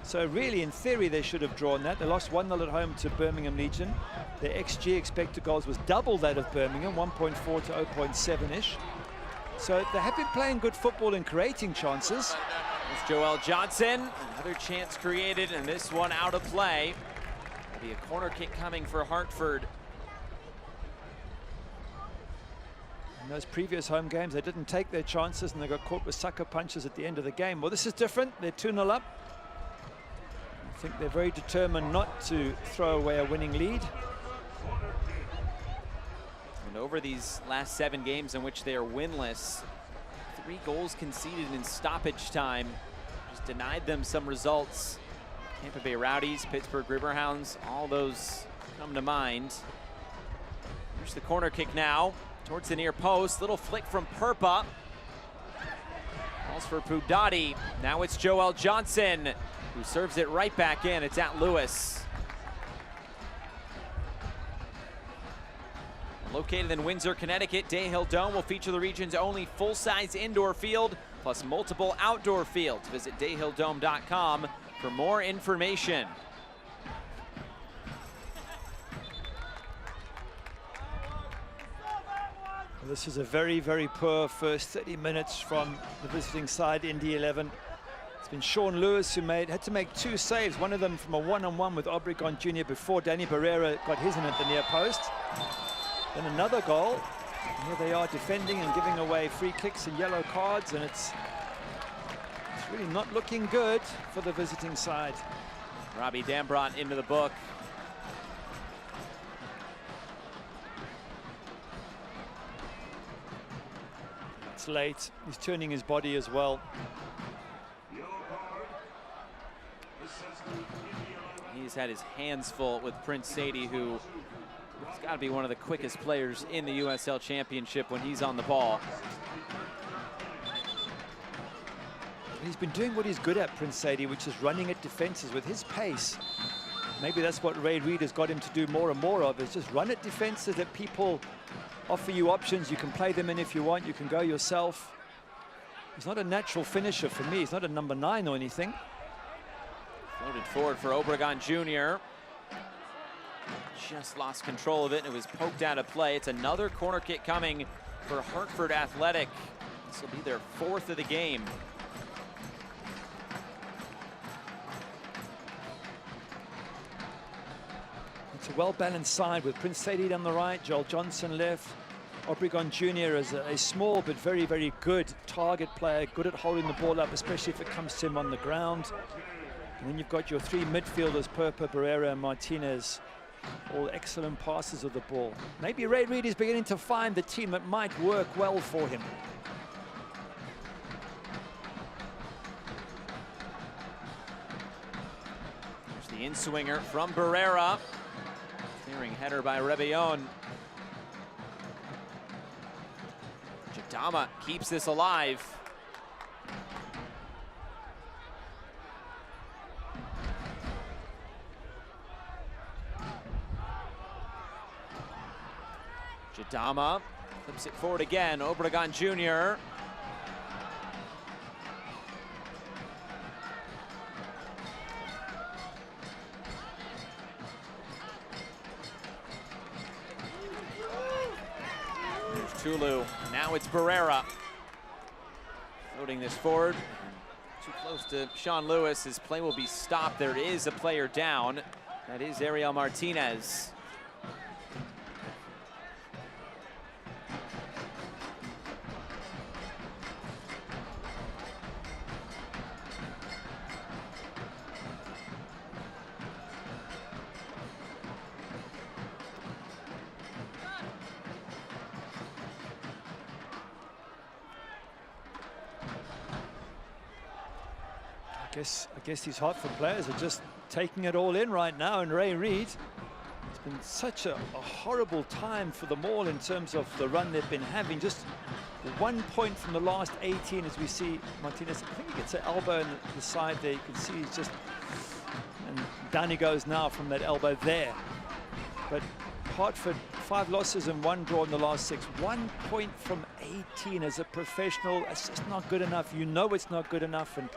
So really, in theory, they should have drawn that. They lost 1-0 at home to Birmingham Legion. Their XG expected goals was double that of Birmingham, 1.4 to 0.7-ish. So they have been playing good football and creating chances. It's Joel Johnson. Another chance created, and this one out of play. There'll be a corner kick coming for Hartford. In those previous home games, they didn't take their chances, and they got caught with sucker punches at the end of the game. Well, this is different. They're 2-0 up. I think they're very determined not to throw away a winning lead. And over these last 7 games in which they are winless, 3 goals conceded in stoppage time just denied them some results. Tampa Bay Rowdies, Pittsburgh Riverhounds, all those come to mind. Here's the corner kick now towards the near post. Little flick from Perpa. Calls for Pudati. Now it's Joel Johnson, who serves it right back in. It's at Lewis. Located in Windsor, Connecticut, Day Hill Dome will feature the region's only full-size indoor field, plus multiple outdoor fields. Visit dayhilldome.com for more information. This is a very, very poor first 30 minutes from the visiting side, Indy 11. It's been Sean Lewis who had to make 2 saves, one of them from a one-on-one with Obregon Jr. before Danny Barrera got his in at the near post. Then another goal. And here they are defending and giving away free kicks and yellow cards, and it's really not looking good for the visiting side. Robbie Dambrot into the book. It's late. He's turning his body as well. He's had his hands full with Prince Sadie, who has got to be one of the quickest players in the USL Championship when he's on the ball. He's been doing what he's good at, Prince Sadie, which is running at defenses with his pace. Maybe that's what Ray Reid has got him to do more and more of, is just run at defenses that people offer you options. You can play them in if you want. You can go yourself. He's not a natural finisher for me. He's not a number 9 or anything. Floated forward for Obregon Jr. Just lost control of it, and it was poked out of play. It's another corner kick coming for Hartford Athletic. This will be their 4th of the game. It's a well-balanced side with Prince Sadie on the right, Joel Johnson left. Obregon Jr. is a small but very, very good target player, good at holding the ball up, especially if it comes to him on the ground. And then you've got your 3 midfielders, Perpa, Barrera, and Martinez, all excellent passers of the ball. Maybe Ray Reid is beginning to find the team that might work well for him. The in-swinger from Barrera. Clearing header by Rebellon. Jadama keeps this alive. Jadama flips it forward again. Obregon Jr. There's Tulu. Now it's Barrera. Floating this forward. Too close to Sean Lewis. His play will be stopped. There is a player down. That is Ariel Martinez. I guess these Hartford players are just taking it all in right now, and Ray Reid, it's been such a horrible time for them all in terms of the run they've been having. Just 1 point from the last 18 as we see Martinez. I think he gets an elbow in the side there. You can see he's just, and down he goes now from that elbow there. But Hartford, 5 losses and 1 draw in the last 6. 1 point from 18 as a professional. It's just not good enough. You know it's not good enough. And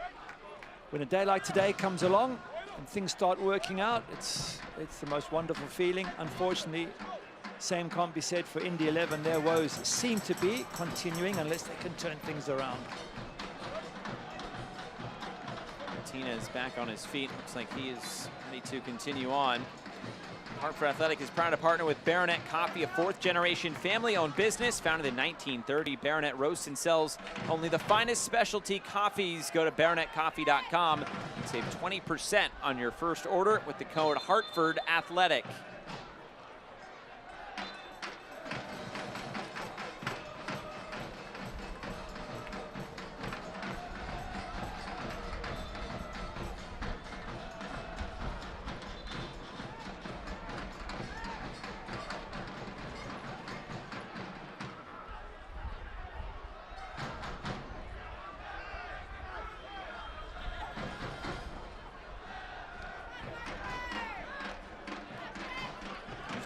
when a day like today comes along and things start working out, it's the most wonderful feeling. Unfortunately, same can't be said for Indy 11. Their woes seem to be continuing unless they can turn things around. Martinez back on his feet. Looks like he is ready to continue on. Hartford Athletic is proud to partner with Baronet Coffee, a 4th-generation family-owned business founded in 1930. Baronet roasts and sells only the finest specialty coffees. Go to baronetcoffee.com and save 20% on your first order with the code Hartford Athletic.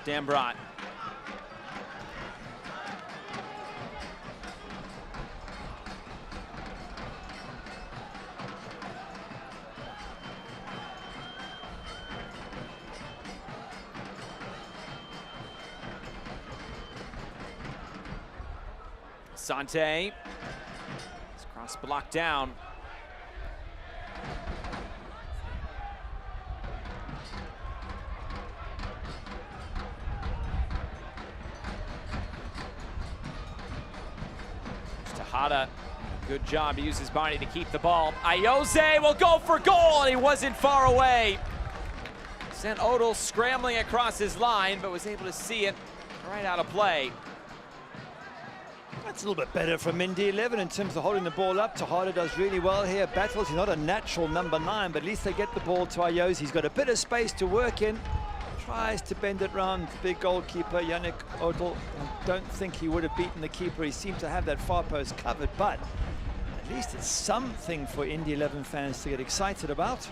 Dambrot. Sante. It's cross blocked down. Good job to use his body to keep the ball. Ayoze will go for goal, and he wasn't far away. Sent Odell scrambling across his line, but was able to see it right out of play. That's a little bit better from Indy 11 in terms of holding the ball up. Tejada does really well here. Battles, he's not a natural number 9, but at least they get the ball to Ayoze. He's got a bit of space to work in. Tries to bend it round the big goalkeeper, Yannick Odell. I don't think he would have beaten the keeper. He seemed to have that far post covered, but at least it's something for Indy 11 fans to get excited about.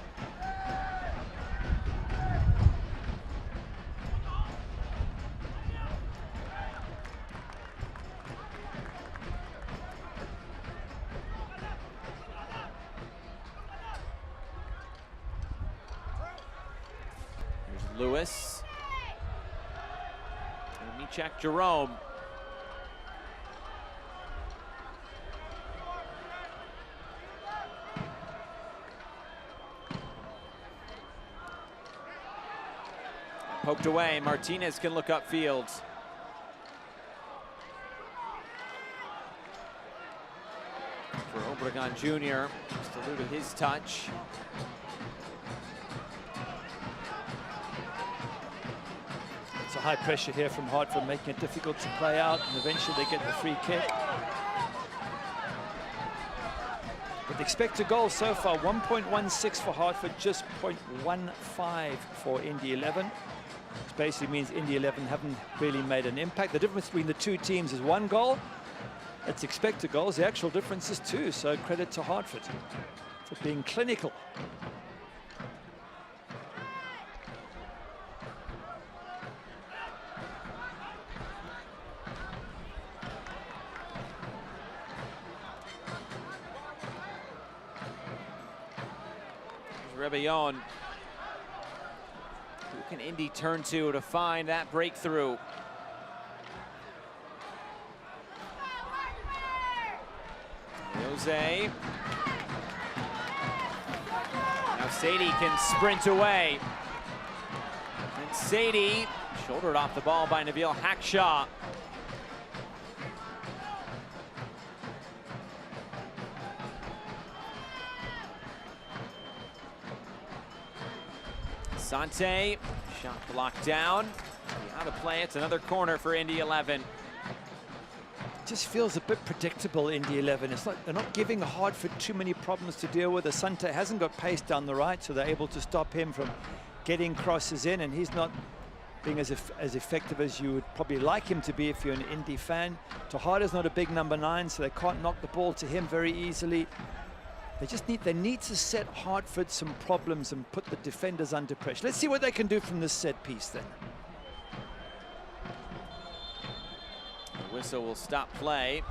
Here's Lewis. Let me check Jerome. Poked away. Martinez can look upfield. For Obregon Jr. Just eluded his touch. It's a high pressure here from Hartford, making it difficult to play out, and eventually they get the free kick. But the expected goals so far, 1.16 for Hartford, just 0.15 for Indy 11. Which basically means Indy 11 haven't really made an impact. The difference between the two teams is 1 goal. It's expected goals. The actual difference is 2. So credit to Hartford for being clinical. Rebellon. Who can Indy turn to find that breakthrough? Jose. Now Sadie can sprint away. And Sadie shouldered off the ball by Nabil Hackshaw. Sante, shot blocked down. Out of play, it's another corner for Indy 11. Just feels a bit predictable, Indy 11. It's like they're not giving Hartford too many problems to deal with. Asante hasn't got pace down the right, so they're able to stop him from getting crosses in, and he's not being as effective as you would probably like him to be if you're an Indy fan. Tejada's not a big number 9, so they can't knock the ball to him very easily. They need to set Hartford some problems and put the defenders under pressure. Let's see what they can do from this set piece then. The whistle will stop play.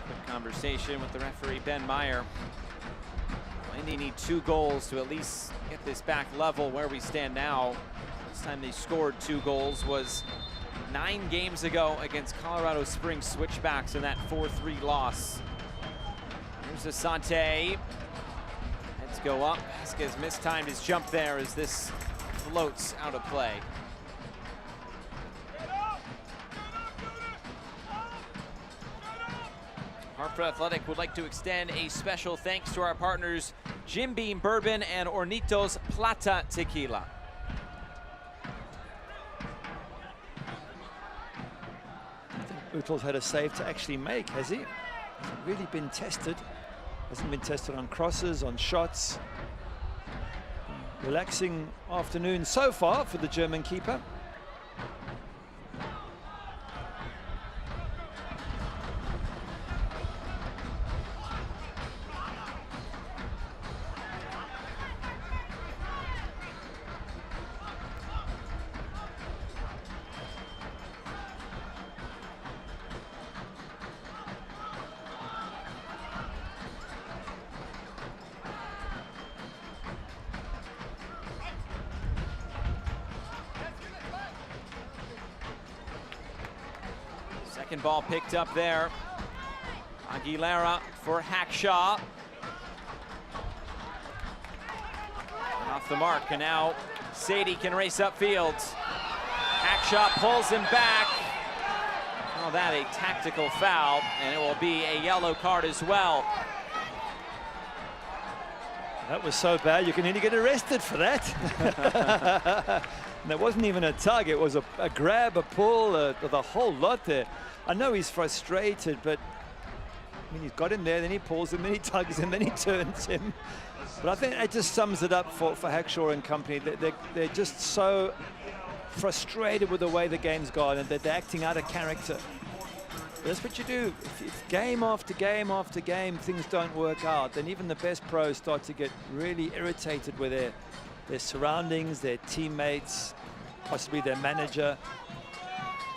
Quick conversation with the referee, Ben Meyer. Indy need 2 goals to at least get this back level where we stand now. Last time they scored 2 goals was 9 games ago against Colorado Springs Switchbacks in that 4-3 loss. Here's Asante. Let's go up. Vasquez mistimed his jump there as this floats out of play. Hartford Athletic would like to extend a special thanks to our partners, Jim Beam Bourbon and Hornitos Plata Tequila. Uttal's had a save to actually make, has he? Hasn't really been tested. Hasn't been tested on crosses, on shots. Relaxing afternoon so far for the German keeper. Second ball picked up there. Aguilera for Hackshaw. And off the mark, and now Sadie can race upfield. Hackshaw pulls him back. Oh, that a tactical foul, and it will be a yellow card as well. That was so bad, you can only get arrested for that. And it wasn't even a tug, it was a grab, a pull, the whole lot there. I know he's frustrated, but I mean, he's got him there, then he pulls him, then he tugs him, then he turns him. But I think that just sums it up for Hackshaw and company. They're just so frustrated with the way the game's gone, and they're acting out of character. But that's what you do. If game after game after game things don't work out, then even the best pros start to get really irritated with their surroundings, their teammates, possibly their manager.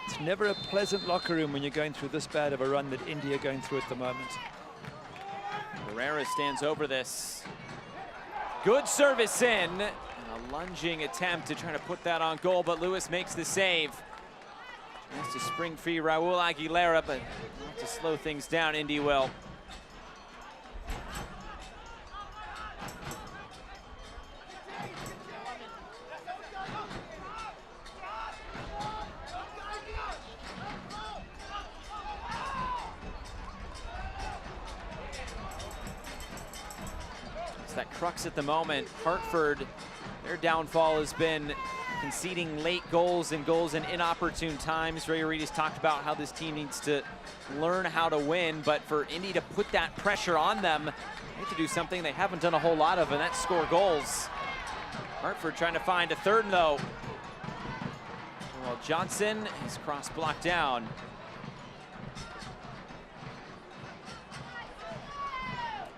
It's never a pleasant locker room when you're going through this bad of a run that Indy are going through at the moment. Herrera stands over this. Good service in. And a lunging attempt to try to put that on goal, but Lewis makes the save. Chance to spring free Raul Aguilera, but not to slow things down, Indy will. It's that crux at the moment. Hartford, their downfall has been conceding late goals and goals in inopportune times. Ray Reid has talked about how this team needs to learn how to win, but for Indy to put that pressure on them, they have to do something they haven't done a whole lot of, and that's score goals. Hartford trying to find a third, though. Well, Johnson is cross blocked down.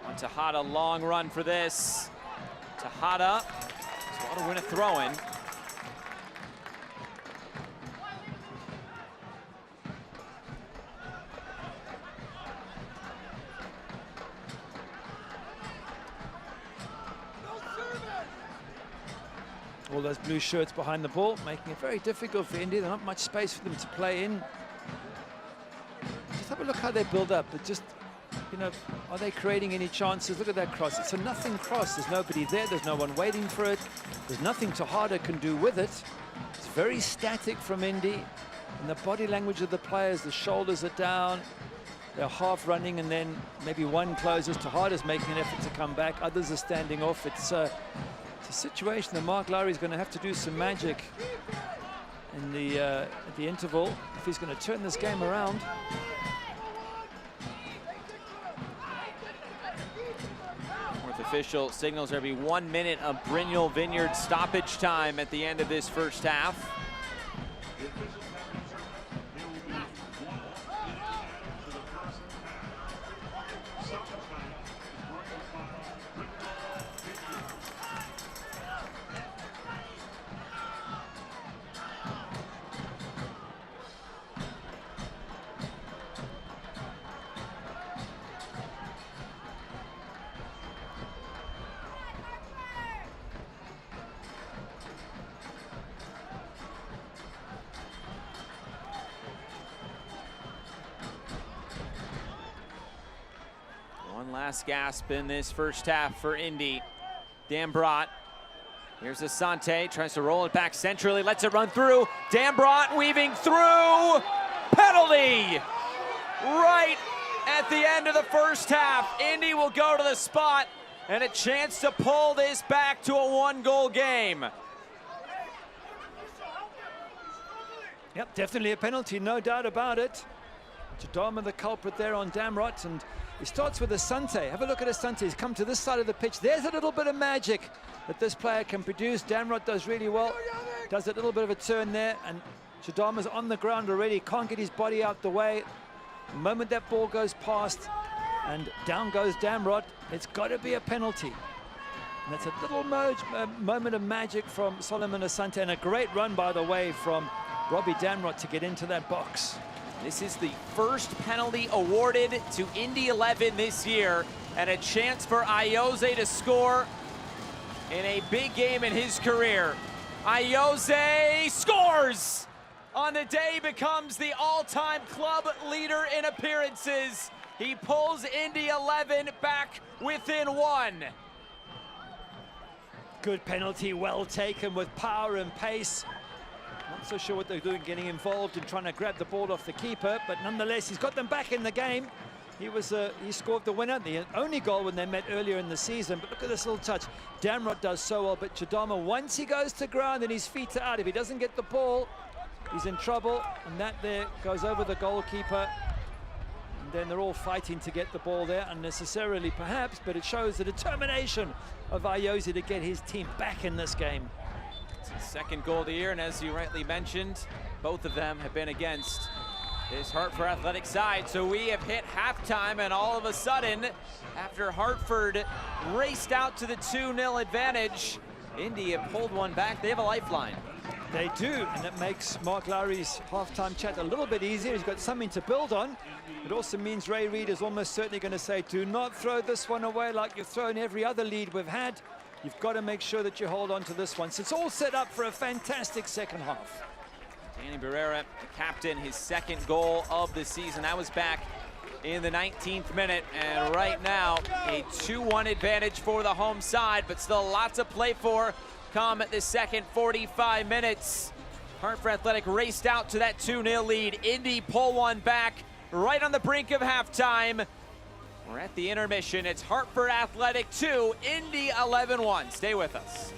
On Tejada, long run for this. Tejada, so to win a throw-in. All those blue shirts behind the ball, making it very difficult for Indy. There's not much space for them to play in. Just have a look how they build up. But just, you know, are they creating any chances? Look at that cross. It's a nothing cross. There's nobody there. There's no one waiting for it. There's nothing Tejada can do with it. It's very static from Indy. And the body language of the players, the shoulders are down. They're half running, and then maybe one closes. Tejada's making an effort to come back. Others are standing off. It's a situation that Mark Lowry is going to have to do some magic in the at the interval if he's going to turn this game around. Fourth official signals there will be 1 minute of Brynjol Vineyard stoppage time at the end of this first half. One last gasp in this first half for Indy. Dambrot. Here's Asante, tries to roll it back centrally, lets it run through. Dambrot weaving through. Penalty! Right at the end of the first half. Indy will go to the spot and a chance to pull this back to a one-goal game. Yep, definitely a penalty, no doubt about it. Chidama the culprit there on Dambrot, and he starts with Asante. Have a look at Asante. He's come to this side of the pitch. There's a little bit of magic that this player can produce. Dambrot does really well. Does a little bit of a turn there, and Chidama's on the ground already. Can't get his body out the way. The moment that ball goes past, and down goes Dambrot, it's got to be a penalty. And that's a little moment of magic from Solomon Asante, and a great run, by the way, from Robbie Dambrot to get into that box. This is the first penalty awarded to Indy 11 this year, and a chance for Ayoze to score in a big game in his career. Ayoze scores! On the day, becomes the all-time club leader in appearances. He pulls Indy 11 back within one. Good penalty, well taken with power and pace. Not so sure what they're doing, getting involved in trying to grab the ball off the keeper, but nonetheless, he's got them back in the game. He scored the winner, the only goal when they met earlier in the season. But look at this little touch. Dambrot does so well, but Chidama, once he goes to ground and his feet are out, if he doesn't get the ball, he's in trouble, and that there goes over the goalkeeper. And then they're all fighting to get the ball there, unnecessarily perhaps, but it shows the determination of Ayoze to get his team back in this game. It's his second goal of the year, and as you rightly mentioned, both of them have been against this Hartford Athletic side. So we have hit halftime, and all of a sudden, after Hartford raced out to the 2-0 advantage, Indy have pulled one back. They have a lifeline. They do, and it makes Mark Lowry's halftime chat a little bit easier. He's got something to build on. It also means Ray Reid is almost certainly going to say, do not throw this one away like you've thrown every other lead we've had. You've got to make sure that you hold on to this one. So it's all set up for a fantastic second half. Danny Barrera, the captain, his second goal of the season. That was back in the 19th minute. And right now, a 2-1 advantage for the home side, but still lots to play for come at the second 45 minutes. Hartford Athletic raced out to that 2-0 lead. Indy pull one back right on the brink of halftime. We're at the intermission. It's Hartford Athletic 2, Indy 11-1. Stay with us.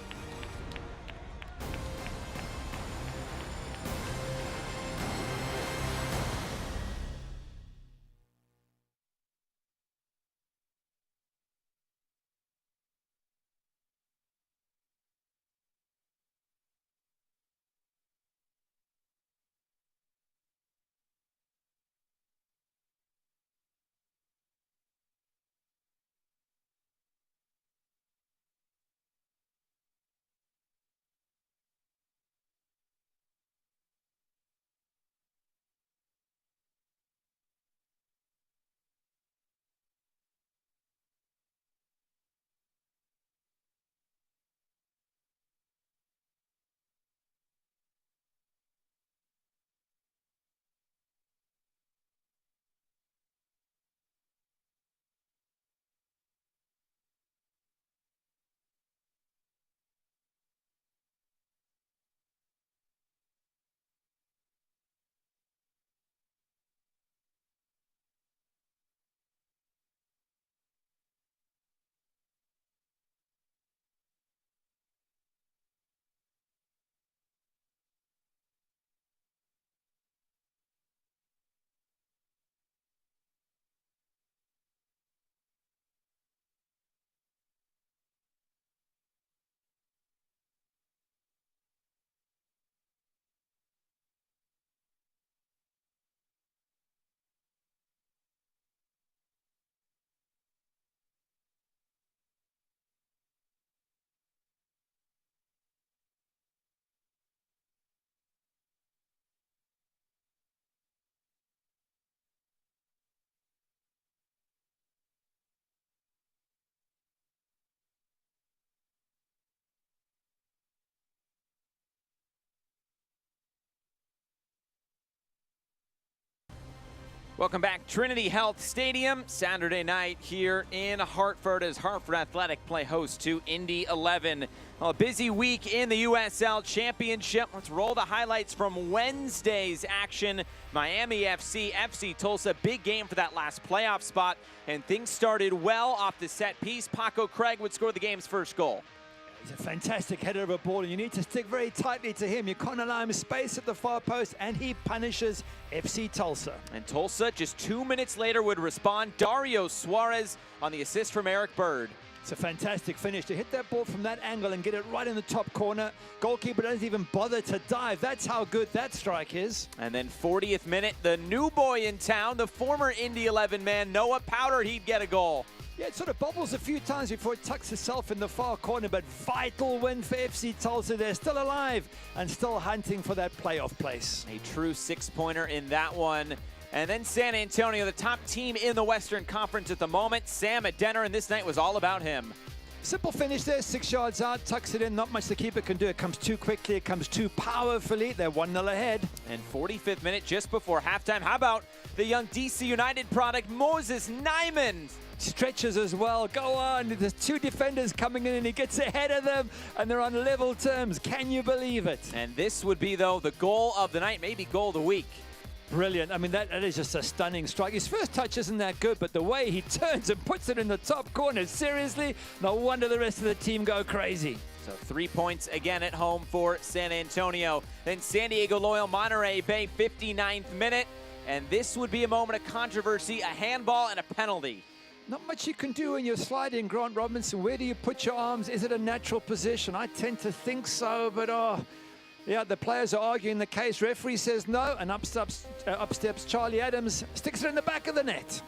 Welcome back. Trinity Health Stadium, Saturday night here in Hartford as Hartford Athletic play host to Indy 11. Well, a busy week in the USL Championship. Let's roll the highlights from Wednesday's action. Miami FC Tulsa, big game for that last playoff spot, and things started well off the set piece. Paco Craig would score the game's first goal. He's a fantastic header of a ball, and you need to stick very tightly to him. You can't allow him space at the far post, and he punishes FC Tulsa. And Tulsa, just 2 minutes later, would respond. Dario Suarez on the assist from Eric Bird. It's a fantastic finish to hit that ball from that angle and get it right in the top corner. Goalkeeper doesn't even bother to dive. That's how good that strike is. And then 40th minute, the new boy in town, the former Indy 11 man, Noah Powder, he'd get a goal. Yeah, it sort of bobbles a few times before it tucks itself in the far corner, but vital win for FC Tulsa. They're still alive and still hunting for that playoff place. A true six-pointer in that one. And then San Antonio, the top team in the Western Conference at the moment. Sam Adenner, and this night was all about him. Simple finish there, 6 yards out, tucks it in. Not much the keeper can do. It comes too quickly, it comes too powerfully. They're 1-0 ahead. And 45th minute, just before halftime. How about the young DC United product, Moses Nyman? Stretches as well. Go on. There's two defenders coming in, and he gets ahead of them, and they're on level terms. Can you believe it? And this would be, though, the goal of the night, maybe goal of the week. Brilliant. I mean, that is just a stunning strike. His first touch isn't that good, but the way he turns and puts it in the top corner, seriously, no wonder the rest of the team go crazy. So 3 points again at home for San Antonio. Then San Diego Loyal Monterey Bay, 59th minute. And this would be a moment of controversy, a handball and a penalty. Not much you can do when you're sliding, Grant Robinson. Where do you put your arms? Is it a natural position? I tend to think so, but yeah, the players are arguing the case. Referee says no, and up steps Charlie Adams, sticks it in the back of the net.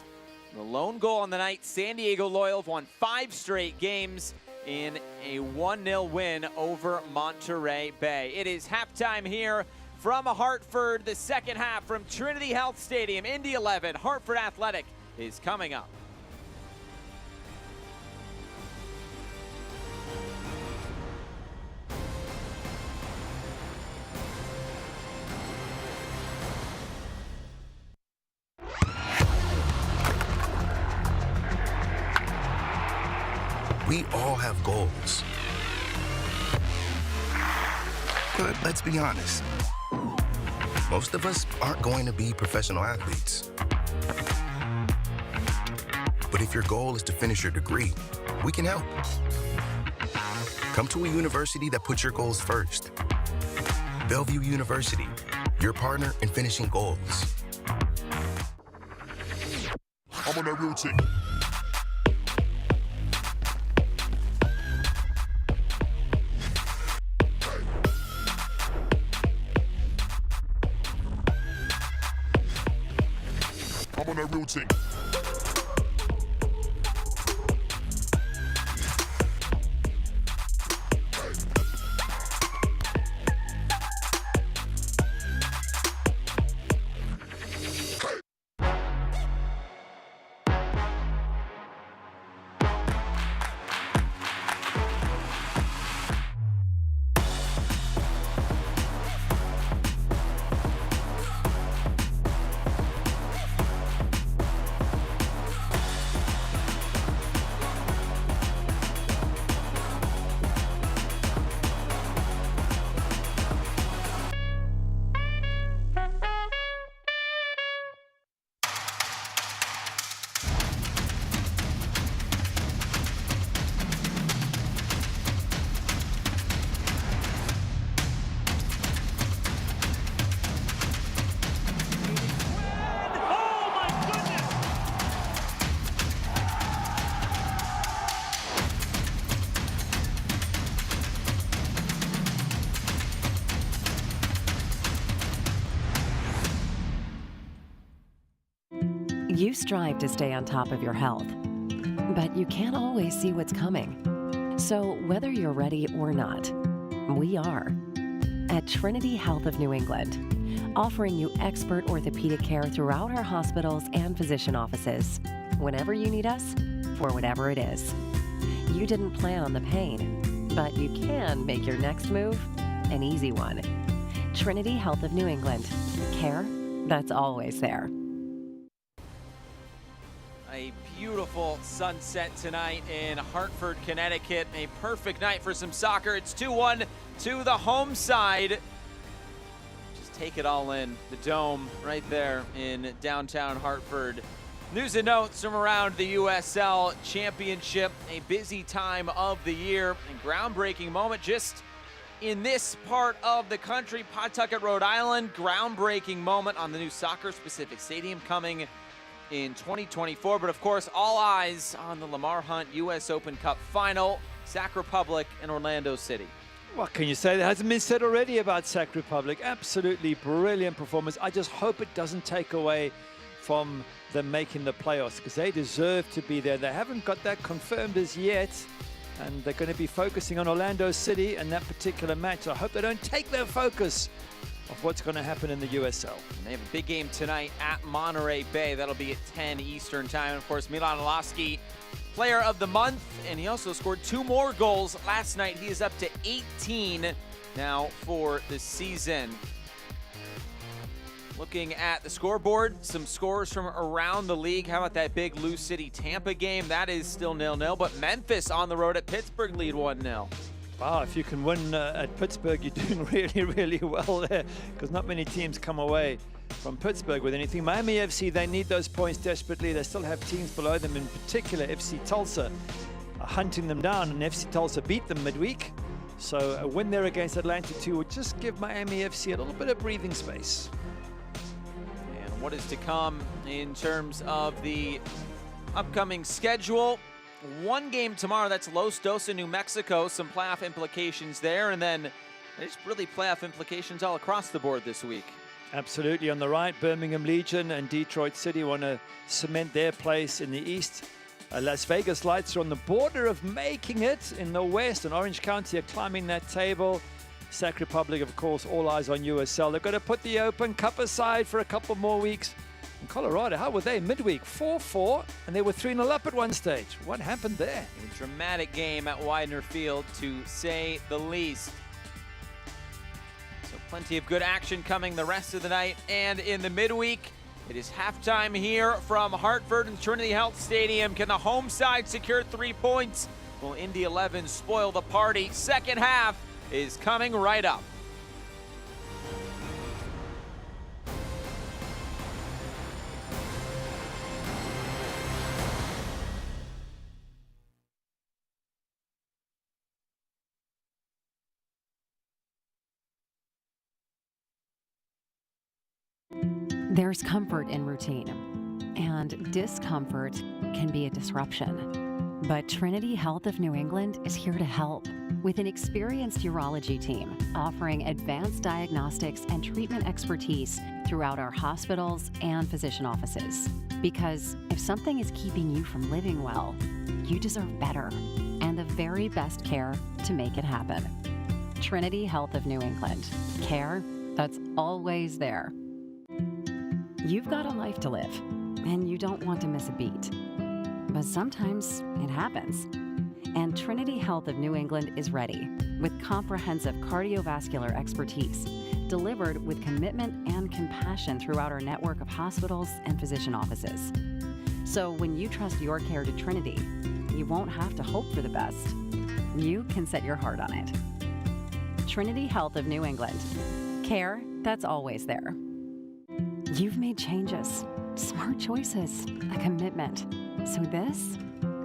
The lone goal on the night, San Diego Loyal have won 5 straight games in a 1-0 win over Monterey Bay. It is halftime here from Hartford. The second half from Trinity Health Stadium, Indy 11, Hartford Athletic is coming up. We all have goals. But let's be honest, most of us aren't going to be professional athletes. But if your goal is to finish your degree, we can help. Come to a university that puts your goals first. Bellevue University, your partner in finishing goals. I'm on that routine. I'm on that routine. You strive to stay on top of your health, but you can't always see what's coming. So whether you're ready or not, we are. At Trinity Health of New England, offering you expert orthopedic care throughout our hospitals and physician offices, whenever you need us, for whatever it is. You didn't plan on the pain, but you can make your next move an easy one. Trinity Health of New England. Care that's always there. a beautiful sunset tonight in Hartford, Connecticut. A perfect night for some soccer. It's 2-1 to the home side. Just take it all in. The Dome right there in downtown Hartford. News and notes from around the USL Championship. A busy time of the year. A groundbreaking moment just in this part of the country. Pawtucket, Rhode Island. Groundbreaking moment on the new soccer-specific stadium coming in 2024. But of course, all eyes on the Lamar Hunt US Open Cup final. Sac Republic and Orlando City. What can you say that hasn't been said already about Sac Republic? Absolutely brilliant performance. I just hope it doesn't take away from them making the playoffs, because they deserve to be there. They haven't got that confirmed as yet, and they're going to be focusing on Orlando City and that particular match. I hope they don't take their focus of what's going to happen in the USL. And they have a big game tonight at Monterey Bay. That'll be at 10 Eastern time. And of course, Milan Oloski, player of the month, and he also scored 2 more goals last night. He is up to 18 now for the season. Looking at the scoreboard, some scores from around the league. How about that big Lou City Tampa game? That is still 0-0, but Memphis on the road at Pittsburgh lead 1-0. Wow, if you can win at Pittsburgh, you're doing really, really well there, because not many teams come away from Pittsburgh with anything. Miami FC, they need those points desperately. They still have teams below them, in particular FC Tulsa, hunting them down, and FC Tulsa beat them midweek. So a win there against Atlanta 2 would just give Miami FC a little bit of breathing space. What is to come in terms of the upcoming schedule? 1 game tomorrow, that's Los Dos in New Mexico. Some playoff implications there, and then there's really playoff implications all across the board this week. Absolutely. On the right, Birmingham Legion and Detroit City want to cement their place in the East. Las Vegas Lights are on the border of making it in the West, and Orange County are climbing that table. Sac Republic, of course, all eyes on USL. They've got to put the Open Cup aside for a couple more weeks. And Colorado, how were they midweek? 4-4, and they were 3-0 up at one stage. What happened there? A dramatic game at Widener Field, to say the least. So plenty of good action coming the rest of the night. And in the midweek, it is halftime here from Hartford and Trinity Health Stadium. Can the home side secure 3 points? Will Indy 11 spoil the party? Second half is coming right up. There's comfort in routine, and discomfort can be a disruption. But Trinity Health of New England is here to help with an experienced urology team offering advanced diagnostics and treatment expertise throughout our hospitals and physician offices. Because if something is keeping you from living well, you deserve better and the very best care to make it happen. Trinity Health of New England. Care that's always there. You've got a life to live, and you don't want to miss a beat. But sometimes it happens. And Trinity Health of New England is ready with comprehensive cardiovascular expertise delivered with commitment and compassion throughout our network of hospitals and physician offices. So when you trust your care to Trinity, you won't have to hope for the best. You can set your heart on it. Trinity Health of New England. Care that's always there. You've made changes, smart choices, a commitment. So this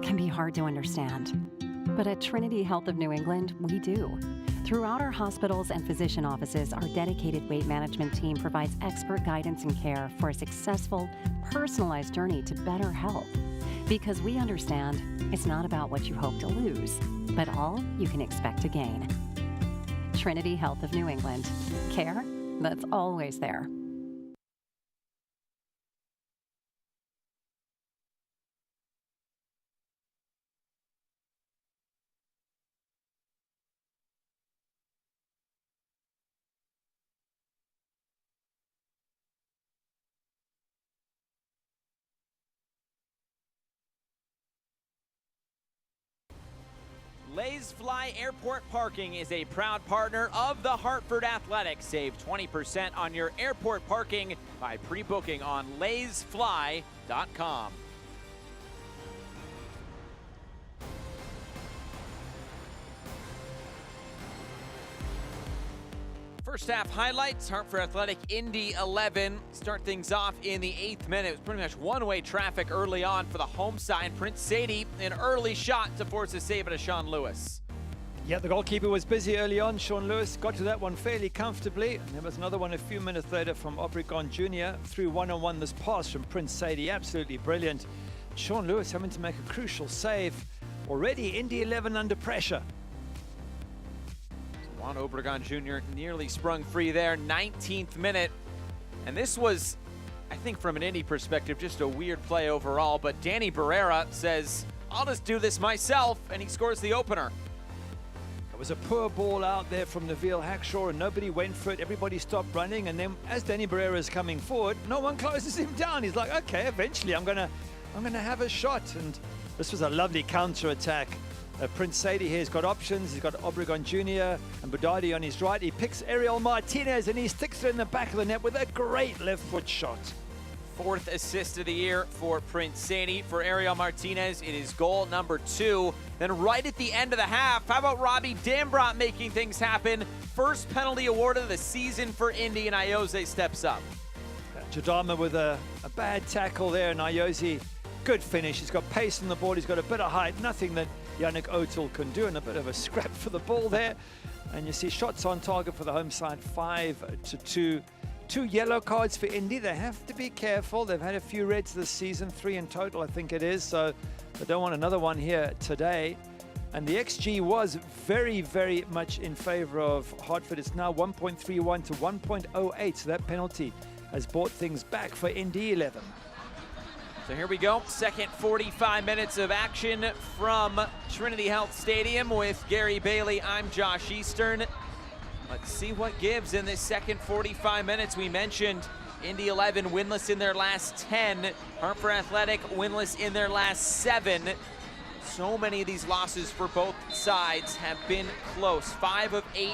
can be hard to understand. But at Trinity Health of New England, we do. Throughout our hospitals and physician offices, our dedicated weight management team provides expert guidance and care for a successful, personalized journey to better health. Because we understand it's not about what you hope to lose, but all you can expect to gain. Trinity Health of New England. Care that's always there. Lays Fly Airport Parking is a proud partner of the Hartford Athletics. Save 20% on your airport parking by pre-booking on laysfly.com. First half highlights, Hartford Athletic, Indy 11. Start things off in the 8th minute. It was pretty much one-way traffic early on for the home side. Prince Sadie, an early shot to force a save to Sean Lewis. Yeah, the goalkeeper was busy early on. Sean Lewis got to that one fairly comfortably. And there was another one a few minutes later from Obregon Jr. through one-on-one this pass from Prince Sadie. Absolutely brilliant. Sean Lewis having to make a crucial save. Already Indy 11 under pressure. Juan Obregon Jr. nearly sprung free there, 19th minute. And this was, I think from an Indy perspective, just a weird play overall. But Danny Barrera says, I'll just do this myself, and he scores the opener. It was a poor ball out there from Neville Hackshaw, and nobody went for it. Everybody stopped running, and then as Danny Barrera is coming forward, no one closes him down. He's like, okay, eventually I'm gonna have a shot. And this was a lovely counter-attack. Prince Sadie here has got options. He's got Obregon Jr. and Budadi on his right. He picks Ariel Martinez and he sticks it in the back of the net with a great left foot shot. 4th assist of the year for Prince Sadie. For Ariel Martinez, it is goal number 2. Then right at the end of the half, how about Robbie Dambrot making things happen? First penalty awarded of the season for Indy, and Iose steps up. Jadama with a bad tackle there, and Iose, good finish. He's got pace on the board. He's got a bit of height. Nothing that Yannick Otel can do, and a bit of a scrap for the ball there. And you see shots on target for the home side, 5-2. 2 yellow cards for Indy. They have to be careful. They've had a few reds this season, 3 in total, I think it is. So they don't want another one here today. And the XG was very, very much in favor of Hartford. It's now 1.31 to 1.08. So that penalty has brought things back for Indy 11. So here we go, second 45 minutes of action from Trinity Health Stadium with Gary Bailey. I'm Josh Eastern. Let's see what gives in this second 45 minutes. We mentioned Indy 11 winless in their last 10. Hartford Athletic winless in their last 7. So many of these losses for both sides have been close. 5 of 8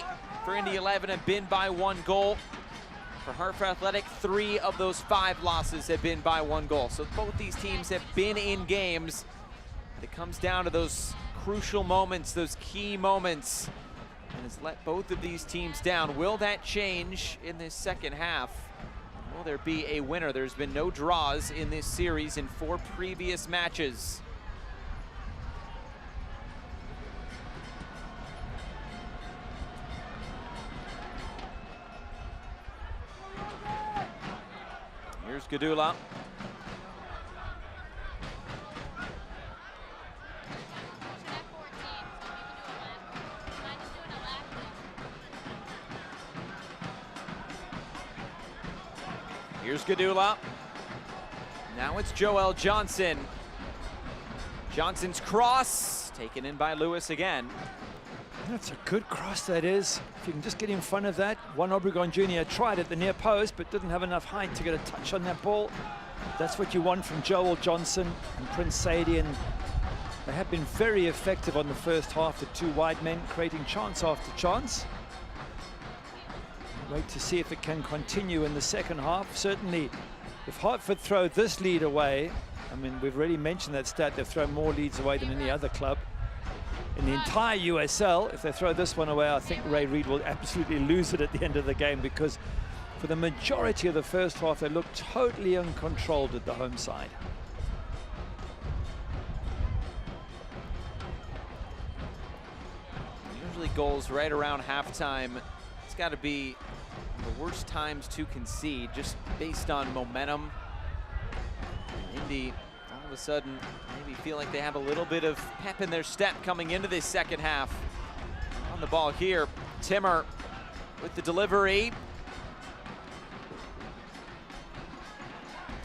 for Indy 11 have been by 1 goal. For Hartford Athletic, 3 of those 5 losses have been by 1 goal. So both these teams have been in games. It comes down to those crucial moments, those key moments, and has let both of these teams down. Will that change in this second half? Will there be a winner? There's been no draws in this series in 4 previous matches. Here's Gadula. Here's Gadula. Now it's Joel Johnson. Johnson's cross, taken in by Lewis again. That's a good cross, that is. If you can just get in front of that. Juan Obregon Jr. tried at the near post, but didn't have enough height to get a touch on that ball. That's what you want from Joel Johnson and Prince Sadie, and they have been very effective on the first half, the 2 wide men creating chance after chance. Wait to see if it can continue in the second half. Certainly, if Hartford throw this lead away, I mean, we've already mentioned that stat, they've thrown more leads away than any other club in the entire USL. If they throw this one away, I think Ray Reid will absolutely lose it at the end of the game, because for the majority of the first half, they looked totally uncontrolled at the home side. Usually goals right around halftime. It's got to be the worst times to concede, just based on momentum. Indy, all of a sudden, maybe feel like they have a little bit of pep in their step coming into this second half. On the ball here, Timmer with the delivery.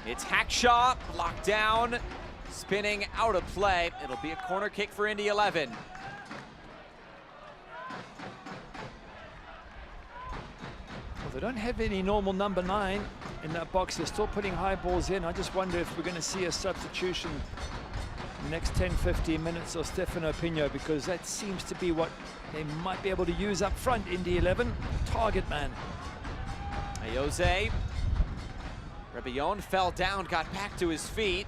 It's Hackshaw, locked down, spinning out of play. It'll be a corner kick for Indy 11. Well, they don't have any normal number 9 in that box. They're still putting high balls in. I just wonder if we're going to see a substitution in the next 10-15 minutes of Stefano Pino, because that seems to be what they might be able to use up front. Indy 11, target man. Iose. Rebillon fell down, got back to his feet.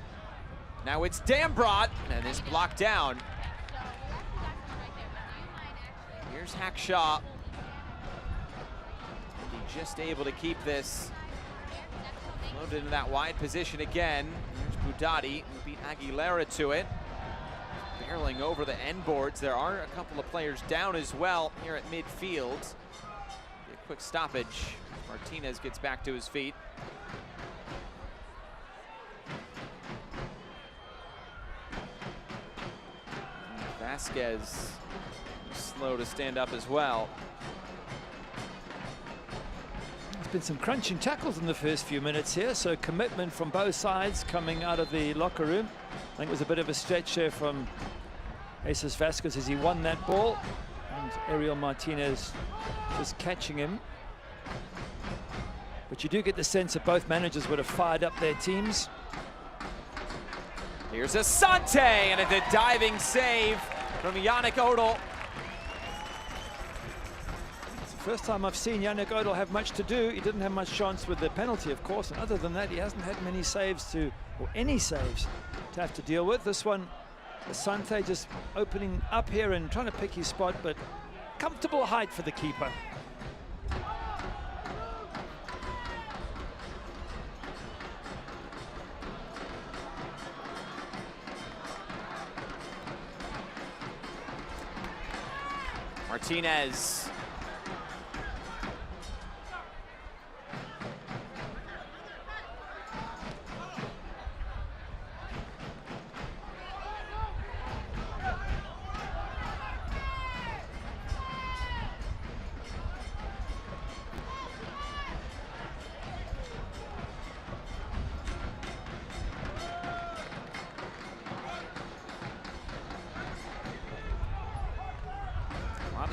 Now it's Dambrot, and is blocked down. Here's Hackshaw. just able to keep this loaded into that wide position again. There's Budati, who beat Aguilera to it. Barreling over the end boards. There are a couple of players down as well here at midfield. Be a quick stoppage. Martinez gets back to his feet. Vasquez slow to stand up as well. There's been some crunching tackles in the first few minutes here, so commitment from both sides coming out of the locker room. I think it was a bit of a stretch there from Jesus Vasquez as he won that ball, and Ariel Martinez just catching him. But you do get the sense that both managers would have fired up their teams. Here's Asante, and a diving save from Yannick Odell. It's the first time I've seen Yannick Odell have much to do. He didn't have much chance with the penalty, of course, and other than that, he hasn't had many saves to, or any saves to have to deal with. This one, Asante just opening up here and trying to pick his spot, but comfortable height for the keeper. Martinez.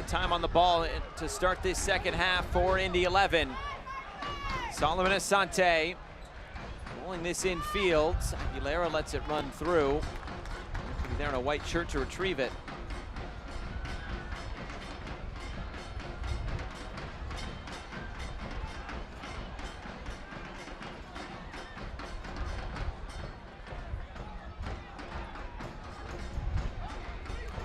Time on the ball to start this second half for Indy 11. Solomon Asante rolling this in field. Aguilera lets it run through. He's there in a white shirt to retrieve it.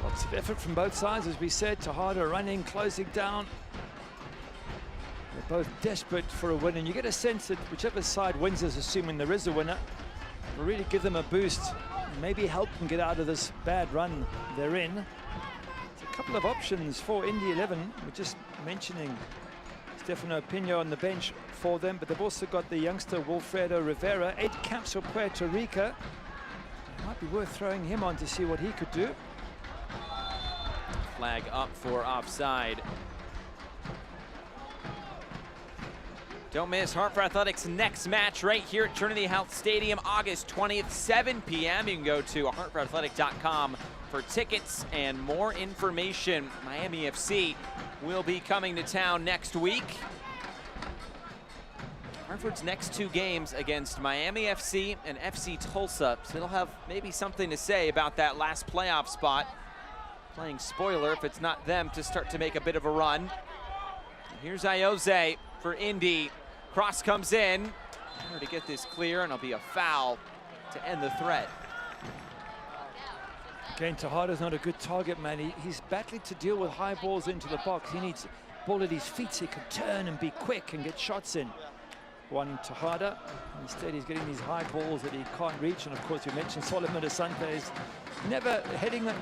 Lots of effort from both sides, as we said. Tejada running, closing down. They're both desperate for a win, and you get a sense that whichever side wins this, assuming there is a winner, will really give them a boost and maybe help them get out of this bad run they're in. There's a couple of options for Indy 11. We're just mentioning Stefano Pino on the bench for them, but they've also got the youngster Wilfredo Rivera, 8 caps for Puerto Rico. It might be worth throwing him on to see what he could do. Flag up for offside. Don't miss Hartford Athletics' next match right here at Trinity Health Stadium, August 20th, 7 p.m. You can go to hartfordathletic.com for tickets and more information. Miami FC will be coming to town next week. Hartford's next 2 games against Miami FC and FC Tulsa, so they'll have maybe something to say about that last playoff spot. Playing spoiler if it's not them to start to make a bit of a run. Here's Ayoze for Indy. Cross comes in. To get this clear, and it'll be a foul to end the threat. Again, Tejada's not a good target man. He's battling to deal with high balls into the box. He needs ball at his feet so he can turn and be quick and get shots in. One Tejada. Instead, he's getting these high balls that he can't reach. And of course, we mentioned Solomon Asante is never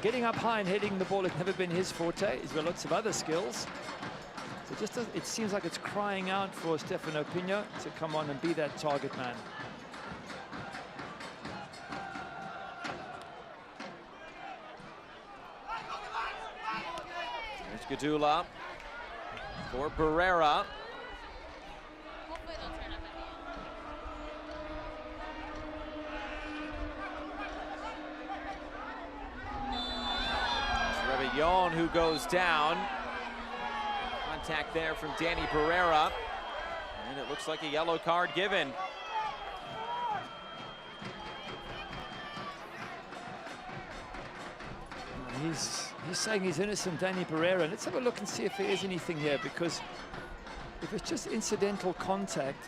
getting up high and heading the ball has never been his forte. He's got lots of other skills. So it seems like it's crying out for Stefano Pino to come on and be that target man. There's Gadula for Barrera. Rebellon who goes down. Contact there from Danny Barrera. And it looks like a yellow card given. He's saying he's innocent, Danny Barrera. Let's have a look and see if there is anything here, because if it's just incidental contact,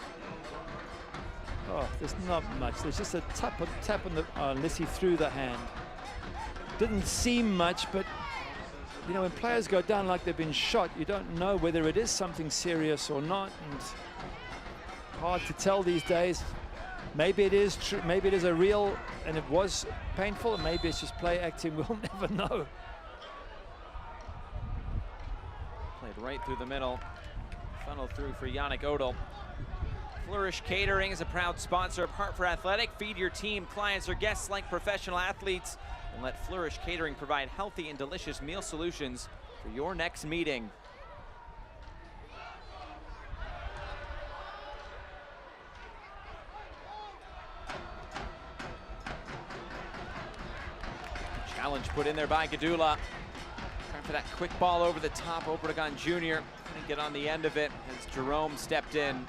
oh, there's not much. There's just a tap on the, unless he threw the hand. Didn't seem much, but you know, when players go down like they've been shot, you don't know whether it is something serious or not, and hard to tell these days. Maybe it is true, maybe it is a real, and it was painful, and maybe it's just play acting. We'll never know. Played right through the middle, funneled through for Yannick Odell. Flourish Catering is a proud sponsor of Hartford Athletic. Feed your team, clients, or guests like professional athletes, and let Flourish Catering provide healthy and delicious meal solutions for your next meeting. Challenge put in there by Gadula. Trying for that quick ball over the top. Obregon Jr. couldn't get on the end of it as Jerome stepped in.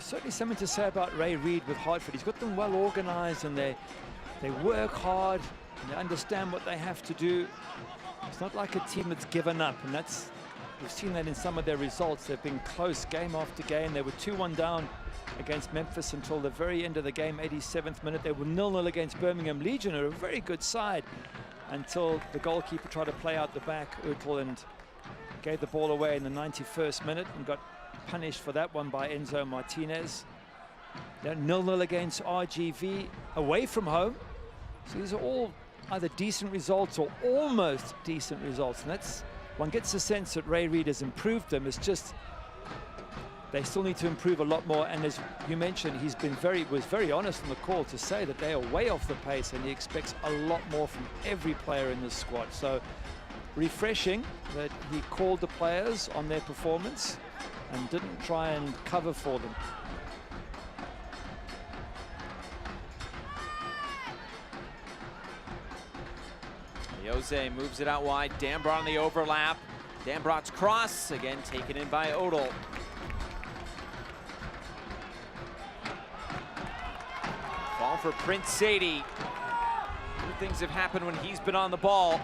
Certainly something to say about Ray Reid with Hartford. He's got them well organized, and they work hard, and they understand what they have to do. It's not like a team that's given up, and we've seen that in some of their results. They've been close game after game. They were 2-1 down against Memphis until the very end of the game, 87th minute. They were 0-0 against Birmingham Legion, who are a very good side, until the goalkeeper tried to play out the back, Utel, and gave the ball away in the 91st minute and got punished for that one by Enzo Martinez. They're 0-0 against RGV away from home. So these are all either decent results or almost decent results. And one gets the sense that Ray Reid has improved them. It's just they still need to improve a lot more. And as you mentioned, was very honest on the call to say that they are way off the pace, and he expects a lot more from every player in this squad. So refreshing that he called the players on their performance and didn't try and cover for them. Jose moves it out wide. Dambrot on the overlap. Dambrot's cross, again taken in by Odell. Ball for Prince Sadie. Good things have happened when he's been on the ball.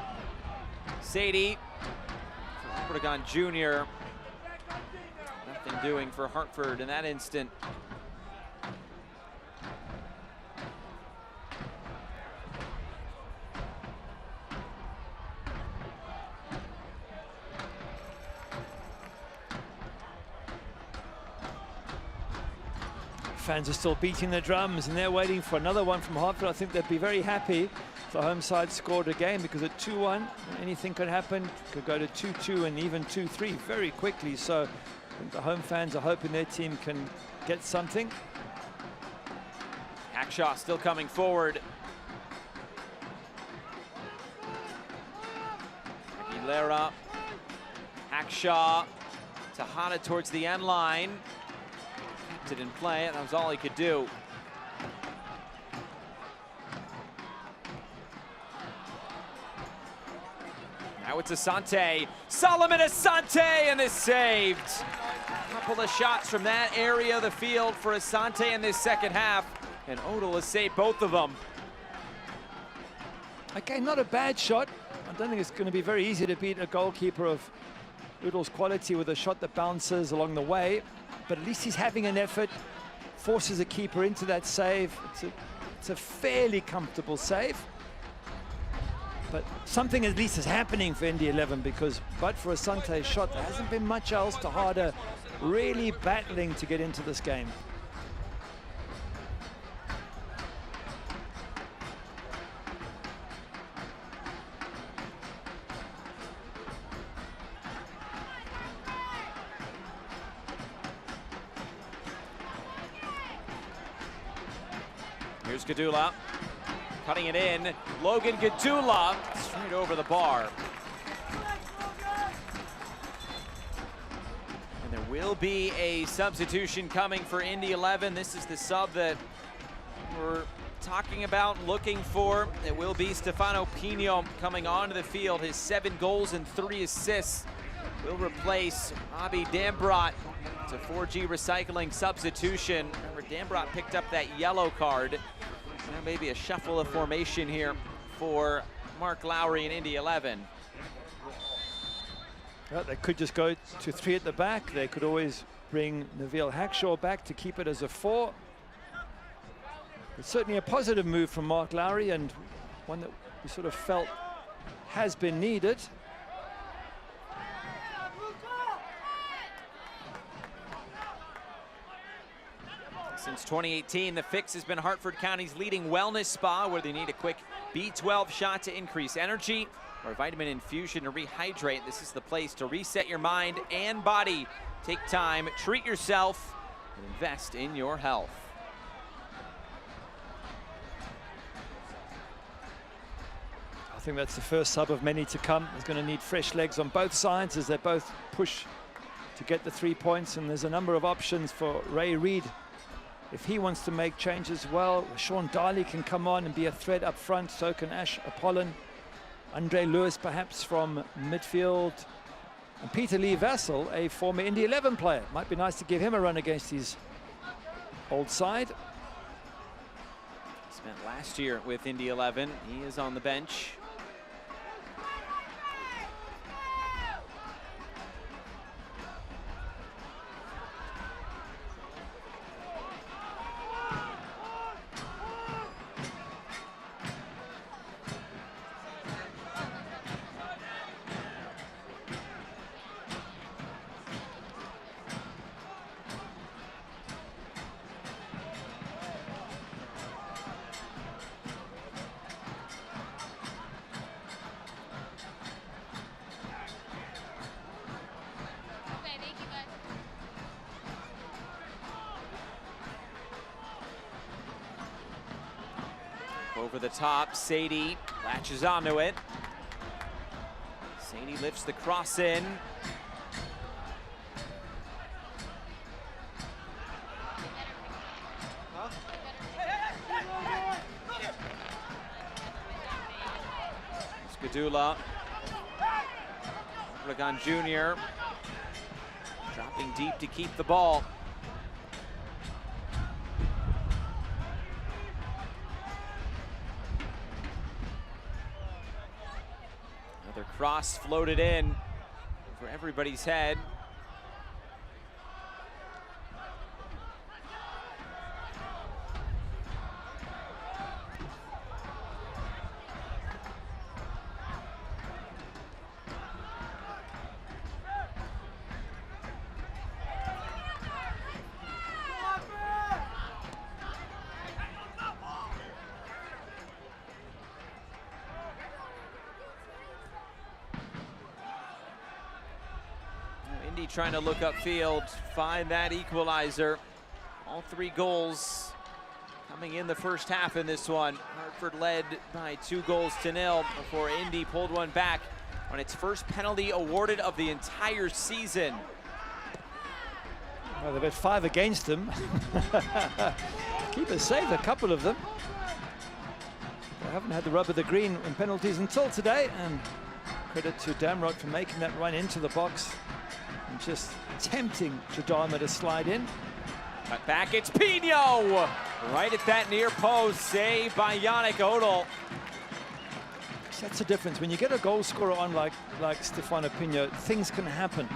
Sadie, for Obregon Jr. Nothing doing for Hartford in that instant. Fans are still beating their drums, and they're waiting for another one from Hartford. I think they'd be very happy if the home side scored again, because at 2-1, anything could happen. Could go to 2-2 and even 2-3 very quickly. So I think the home fans are hoping their team can get something. Hackshaw still coming forward. Aguilera, Hackshaw, Tejada towards the end line. Kept it in play, and that was all he could do. Now it's Asante. Solomon Asante, and this saved. A couple of shots from that area of the field for Asante in this second half, and Odell has saved both of them. Okay, not a bad shot. I don't think it's going to be very easy to beat a goalkeeper of Udall's quality with a shot that bounces along the way, but at least he's having an effort, forces a keeper into that save. It's a fairly comfortable save. But something at least is happening for Indy 11, because but for Asante's shot, there hasn't been much else. Tejada really battling to get into this game. Here's Gadula, cutting it in. Logan Gadula straight over the bar. And there will be a substitution coming for Indy 11. This is the sub that we're talking about, looking for. It will be Stefano Pino coming onto the field. His 7 goals and 3 assists will replace Bobby Dambrot. It's a 4G recycling substitution. Remember, Dambrot picked up that yellow card. Now maybe a shuffle of formation here for Mark Lowry in Indy 11. Well, they could just go to 3 at the back. They could always bring Neville Hackshaw back to keep it as a 4. It's certainly a positive move from Mark Lowry, and one that we sort of felt has been needed. Since 2018, the fix has been Hartford County's leading wellness spa, where they need a quick B12 shot to increase energy or vitamin infusion to rehydrate. This is the place to reset your mind and body. Take time, treat yourself, and invest in your health. I think that's the first sub of many to come. He's going to need fresh legs on both sides as they both push to get the 3 points, and there's a number of options for Ray Reid. If he wants to make changes, well, Sean Darley can come on and be a threat up front. So can Ash Apollon. Andre Lewis perhaps from midfield. And Peter Lee Vassell, a former Indy 11 player. Might be nice to give him a run against his old side. Spent last year with Indy 11. He is on the bench. Over the top, Sadie latches onto it. Sadie lifts the cross in. Skadula. Obregon Jr. dropping deep to keep the ball. Another cross floated in over everybody's head. Indy trying to look upfield, find that equalizer. All 3 goals coming in the first half in this one. Hartford led by 2-0 before Indy pulled one back on its first penalty awarded of the entire season. Well, they've had 5 against them. Keeper saved a couple of them. They haven't had the rub of the green in penalties until today, and credit to Damrod for making that run into the box and just tempting Chidama to slide in. Cut back, it's Pino! Right at that near post, saved by Yannick Odell. That's the difference. When you get a goal scorer on like Stefano Pino, things can happen.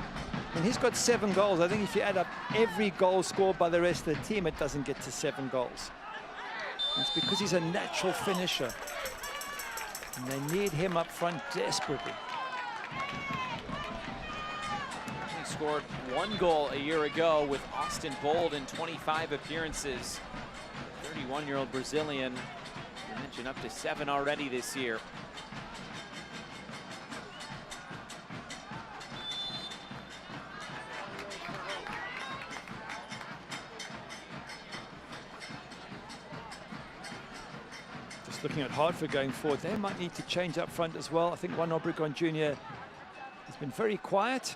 And he's got 7 goals. I think if you add up every goal scored by the rest of the team, it doesn't get to 7 goals. It's because he's a natural finisher. And they need him up front desperately. He scored 1 goal a year ago with Austin Bold in 25 appearances. 31-year-old Brazilian. You mentioned up to 7 already this year. Just looking at Hartford going forward, they might need to change up front as well. I think Juan Obregon Jr. has been very quiet.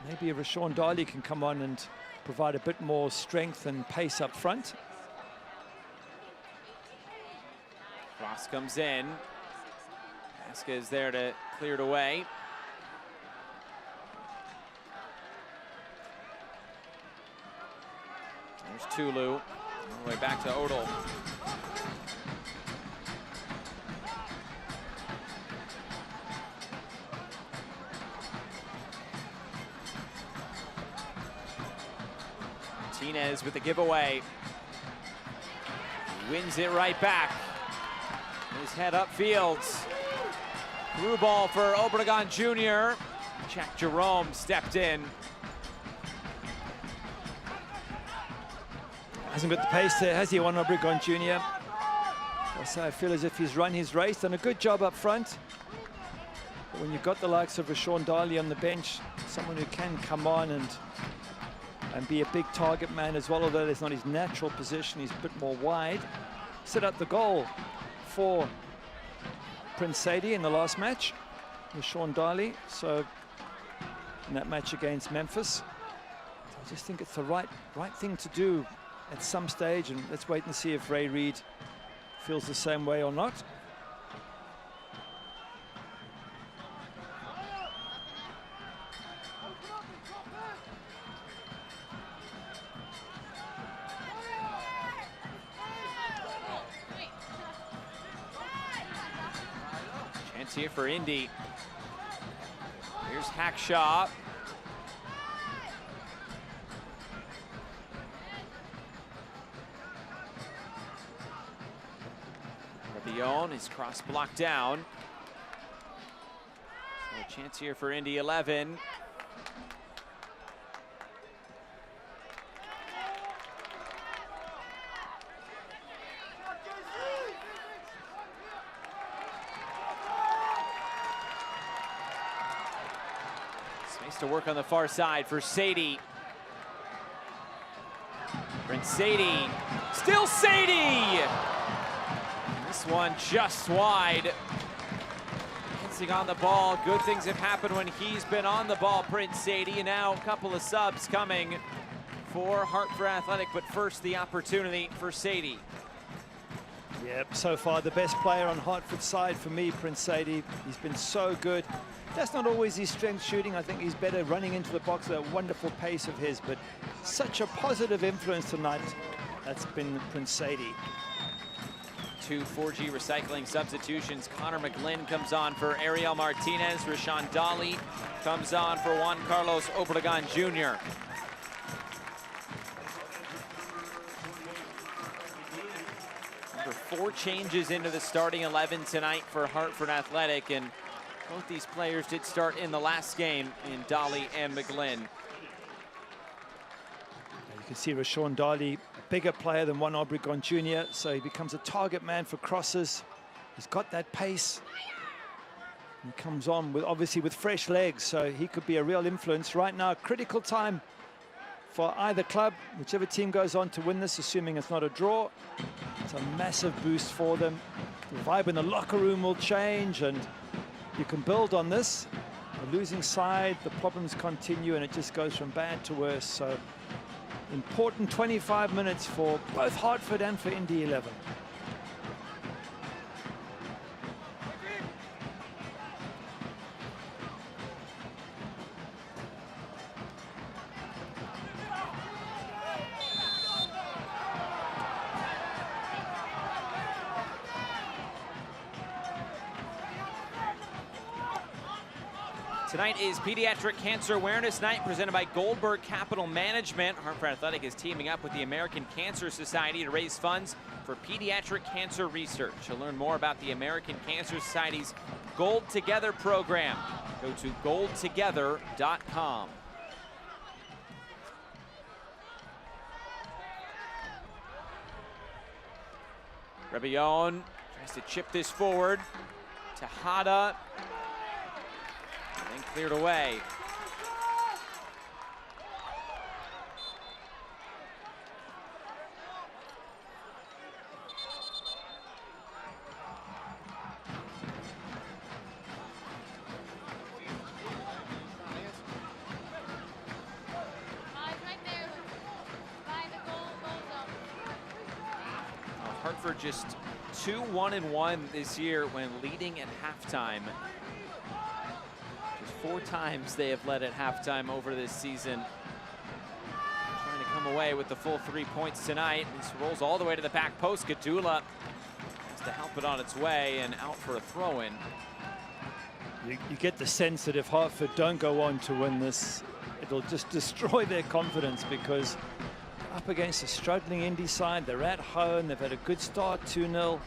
Maybe Rashawn Darley can come on and provide a bit more strength and pace up front. Cross comes in. Vasquez there to clear it away. There's Tulu. All the way back to Odell. Martinez with the giveaway. Wins it right back. His head upfield. Through ball for Obregon Jr. Jack Jerome stepped in. Hasn't got the pace there, has he, Obregon Jr.? So I feel as if he's run his race, done a good job up front. But when you've got the likes of Rashawn Darley on the bench, someone who can come on and be a big target man as well, although that's not his natural position, he's a bit more wide. Set up the goal for Prince Sadie in the last match, Rashawn Darley. So in that match against Memphis, I just think it's the right thing to do at some stage, and let's wait and see if Ray Reid feels the same way or not. Chance here for Indy. Here's Hackshaw. Rabillon is cross blocked down. So a chance here for Indy 11. Space to work on the far side for Sadie. Prince Sadie, still Sadie! This one just wide. Dancing on the ball. Good things have happened when he's been on the ball, Prince Sadie. And now a couple of subs coming for Hartford Athletic, but first the opportunity for Sadie. Yep, so far the best player on Hartford's side for me, Prince Sadie. He's been so good. That's not always his strength shooting. I think he's better running into the box with that wonderful pace of his, but such a positive influence tonight. That's been Prince Sadie. 2 4G recycling substitutions. Connor McGlynn comes on for Ariel Martinez. Rashawn Dolly comes on for Juan Carlos Obregon Jr. Number 4 changes into the starting 11 tonight for Hartford Athletic, and both these players did start in the last game in Dolly and McGlynn. You can see Rashawn Darley, a bigger player than Juan Obregon Jr., so he becomes a target man for crosses. He's got that pace. He comes on with obviously with fresh legs, so he could be a real influence. Right now, critical time for either club, whichever team goes on to win this, assuming it's not a draw. It's a massive boost for them. The vibe in the locker room will change, and you can build on this. The losing side, the problems continue, and it just goes from bad to worse. So important 25 minutes for both Hartford and for Indy 11. Tonight is Pediatric Cancer Awareness Night presented by Goldberg Capital Management. Hartford Athletic is teaming up with the American Cancer Society to raise funds for pediatric cancer research. To learn more about the American Cancer Society's Gold Together program, go to goldtogether.com. Rebillon tries to chip this forward. Tejada. And cleared away. Hartford just 2-1-1 this year when leading at halftime. 4 times they have led at halftime over this season. Trying to come away with the full 3 points tonight. This rolls all the way to the back post. Gadula has to help it on its way and out for a throw-in. You get the sense that if Hartford don't go on to win this, it'll just destroy their confidence, because up against a struggling Indy side. They're at home. They've had a good start, 2-0.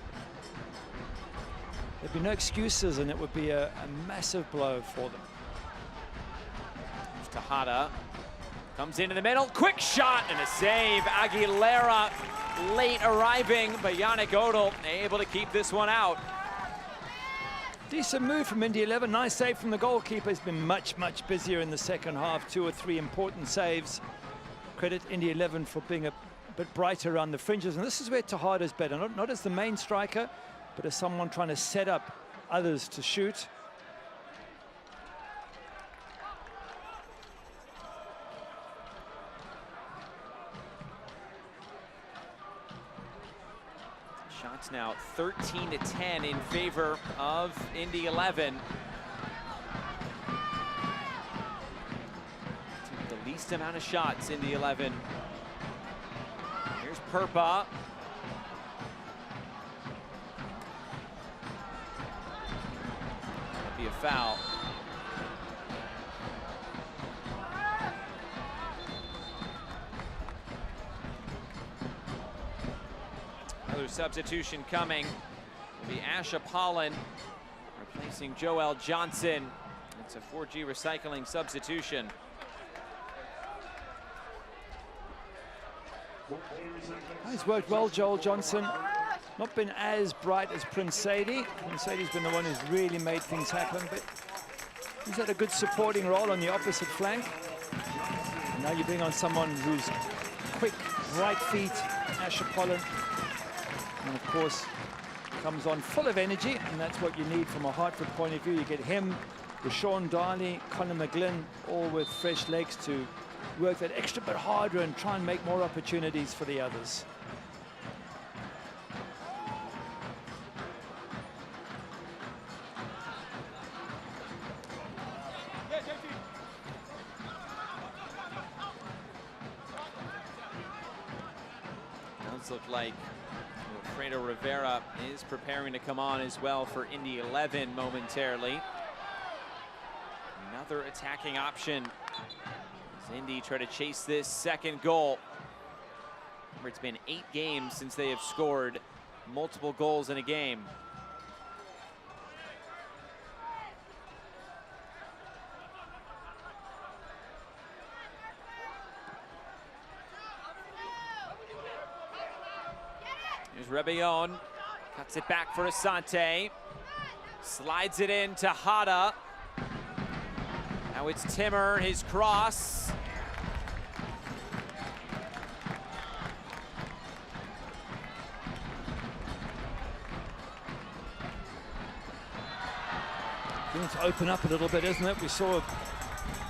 There'd be no excuses, and it would be a massive blow for them. Tejada comes into the middle, quick shot and a save. Aguilera late arriving, but Yannick Odell able to keep this one out. Decent move from Indy 11. Nice save from the goalkeeper. He's been much busier in the second half. 2 or 3 important saves. Credit Indy 11 for being a bit brighter around the fringes. And this is where Tejada's better. Not as the main striker, but as someone trying to set up others to shoot. Shots now 13-10 in favor of Indy 11. The least amount of shots in the 11. Here's Perpa. That'd be a foul. Another substitution coming. Will be Asha Pollen replacing Joel Johnson. It's a 4G recycling substitution. He's worked well, Joel Johnson. Not been as bright as Prince Sadie. Prince Sadie's been the one who's really made things happen, but he's had a good supporting role on the opposite flank. And now you bring on someone who's quick, right feet, Asha Pollen. And of course, comes on full of energy, and that's what you need from a Hartford point of view. You get him, Rashawn Darley, Conor McGlynn, all with fresh legs to work that extra bit harder and try and make more opportunities for the others. Does look like Alfredo Rivera is preparing to come on as well for Indy 11 momentarily. Another attacking option as Indy try to chase this second goal. Remember, it's been 8 games since they have scored multiple goals in a game. Here's Rebellon, cuts it back for Asante, slides it in to Hada. Now it's Timmer, his cross. Going to open up a little bit, isn't it? We saw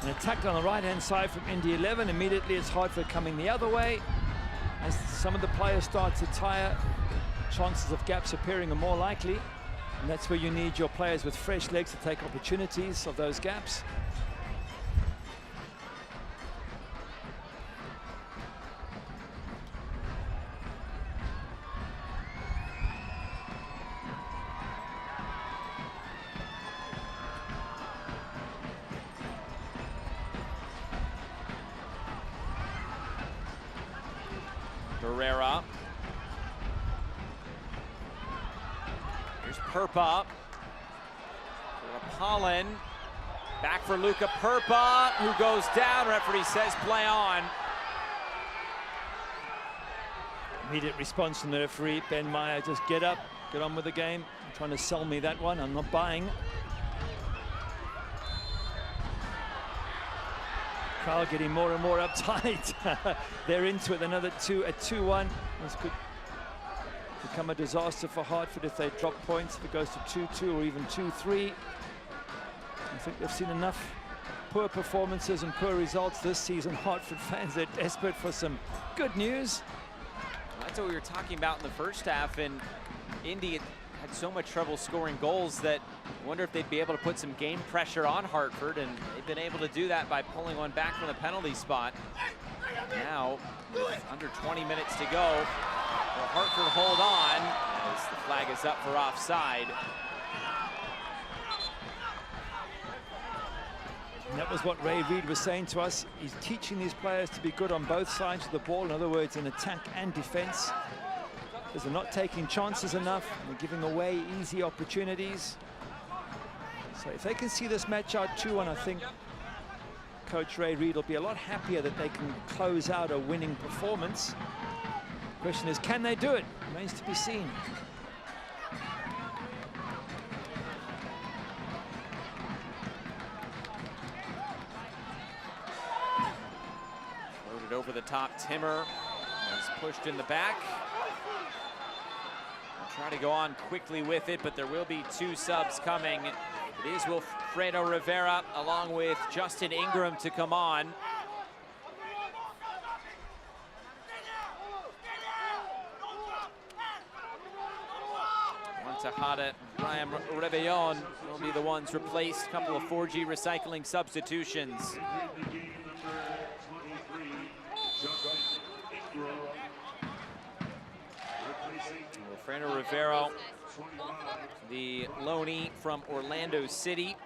an attack on the right-hand side from Indy 11. Immediately it's Hartford coming the other way. As some of the players start to tire, chances of gaps appearing are more likely. And that's where you need your players with fresh legs to take opportunities of those gaps. Barrera. Here's Perpa. Pollen. Back for Luca Perpa, who goes down. Referee says play on. Immediate response from the referee. Ben Meyer, just get up, get on with the game. You're trying to sell me that one. I'm not buying. Crowd getting more and more uptight. They're into it. Another 2-1. This could become a disaster for Hartford if they drop points, if it goes to 2-2 or even 2-3. I think they've seen enough poor performances and poor results this season. Hartford fans are desperate for some good news. Well, that's what we were talking about in the first half, and Indy had so much trouble scoring goals that I wonder if they'd be able to put some game pressure on Hartford, and they've been able to do that by pulling one back from the penalty spot. Now, with under 20 minutes to go, will Hartford hold on as the flag is up for offside. Yep, that was what Ray Reid was saying to us. He's teaching these players to be good on both sides of the ball. In other words, in attack and defense. Because they're not taking chances enough. They're giving away easy opportunities. So if they can see this match out 2-1, I think Coach Ray Reid will be a lot happier that they can close out a winning performance. The question is, can they do it? Remains to be seen. Loaded over the top, Timmer is pushed in the back. Try to go on quickly with it, but there will be 2 subs coming. It is Wilfredo Rivera along with Justin Ingram to come on. Tejada, Brian Rebellon will be the ones replaced. A couple of 4G recycling substitutions. Wilfredo Rivera, the loanee from Orlando City.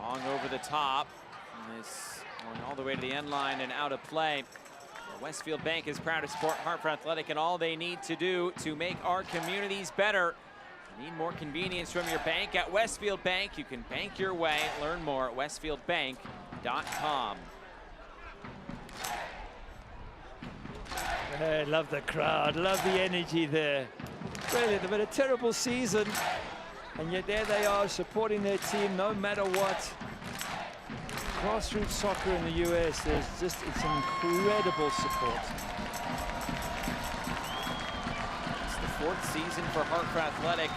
Long over the top. And this going all the way to the end line and out of play. Westfield Bank is proud to support Hartford Athletic and all they need to do to make our communities better. Need more convenience from your bank at Westfield Bank. You can bank your way. Learn more at westfieldbank.com. I love the crowd, love the energy there. Really, they've had a terrible season, and yet there they are supporting their team no matter what. Grassroots soccer in the US, it's incredible support. It's the 4th season for Hartford Athletic.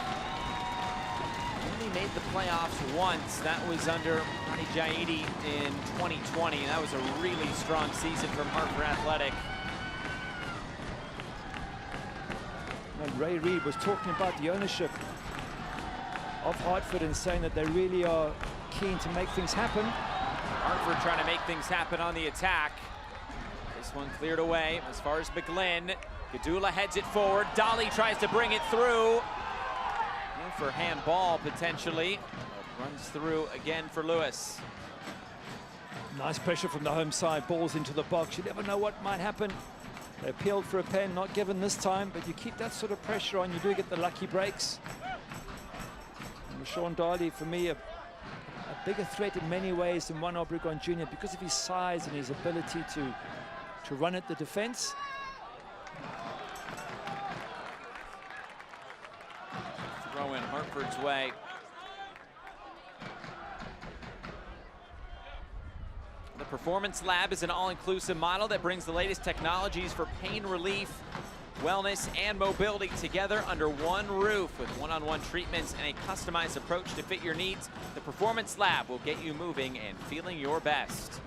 Only made the playoffs once. That was under Ronnie Jaidi in 2020. That was a really strong season from Hartford Athletic. And Ray Reid was talking about the ownership of Hartford and saying that they really are keen to make things happen. Hartford trying to make things happen on the attack. This one cleared away as far as McGlynn. Gadula heads it forward. Dolly tries to bring it through. In for handball potentially. Runs through again for Lewis. Nice pressure from the home side. Balls into the box. You never know what might happen. They appealed for a pen, not given this time, but you keep that sort of pressure on, you do get the lucky breaks. And Sean Darley, for me, a bigger threat in many ways than Juan Obregon Jr. because of his size and his ability to run at the defense. Throw in Hartford's way. The Performance Lab is an all-inclusive model that brings the latest technologies for pain relief, wellness, and mobility together under one roof with one-on-one treatments and a customized approach to fit your needs. The Performance Lab will get you moving and feeling your best.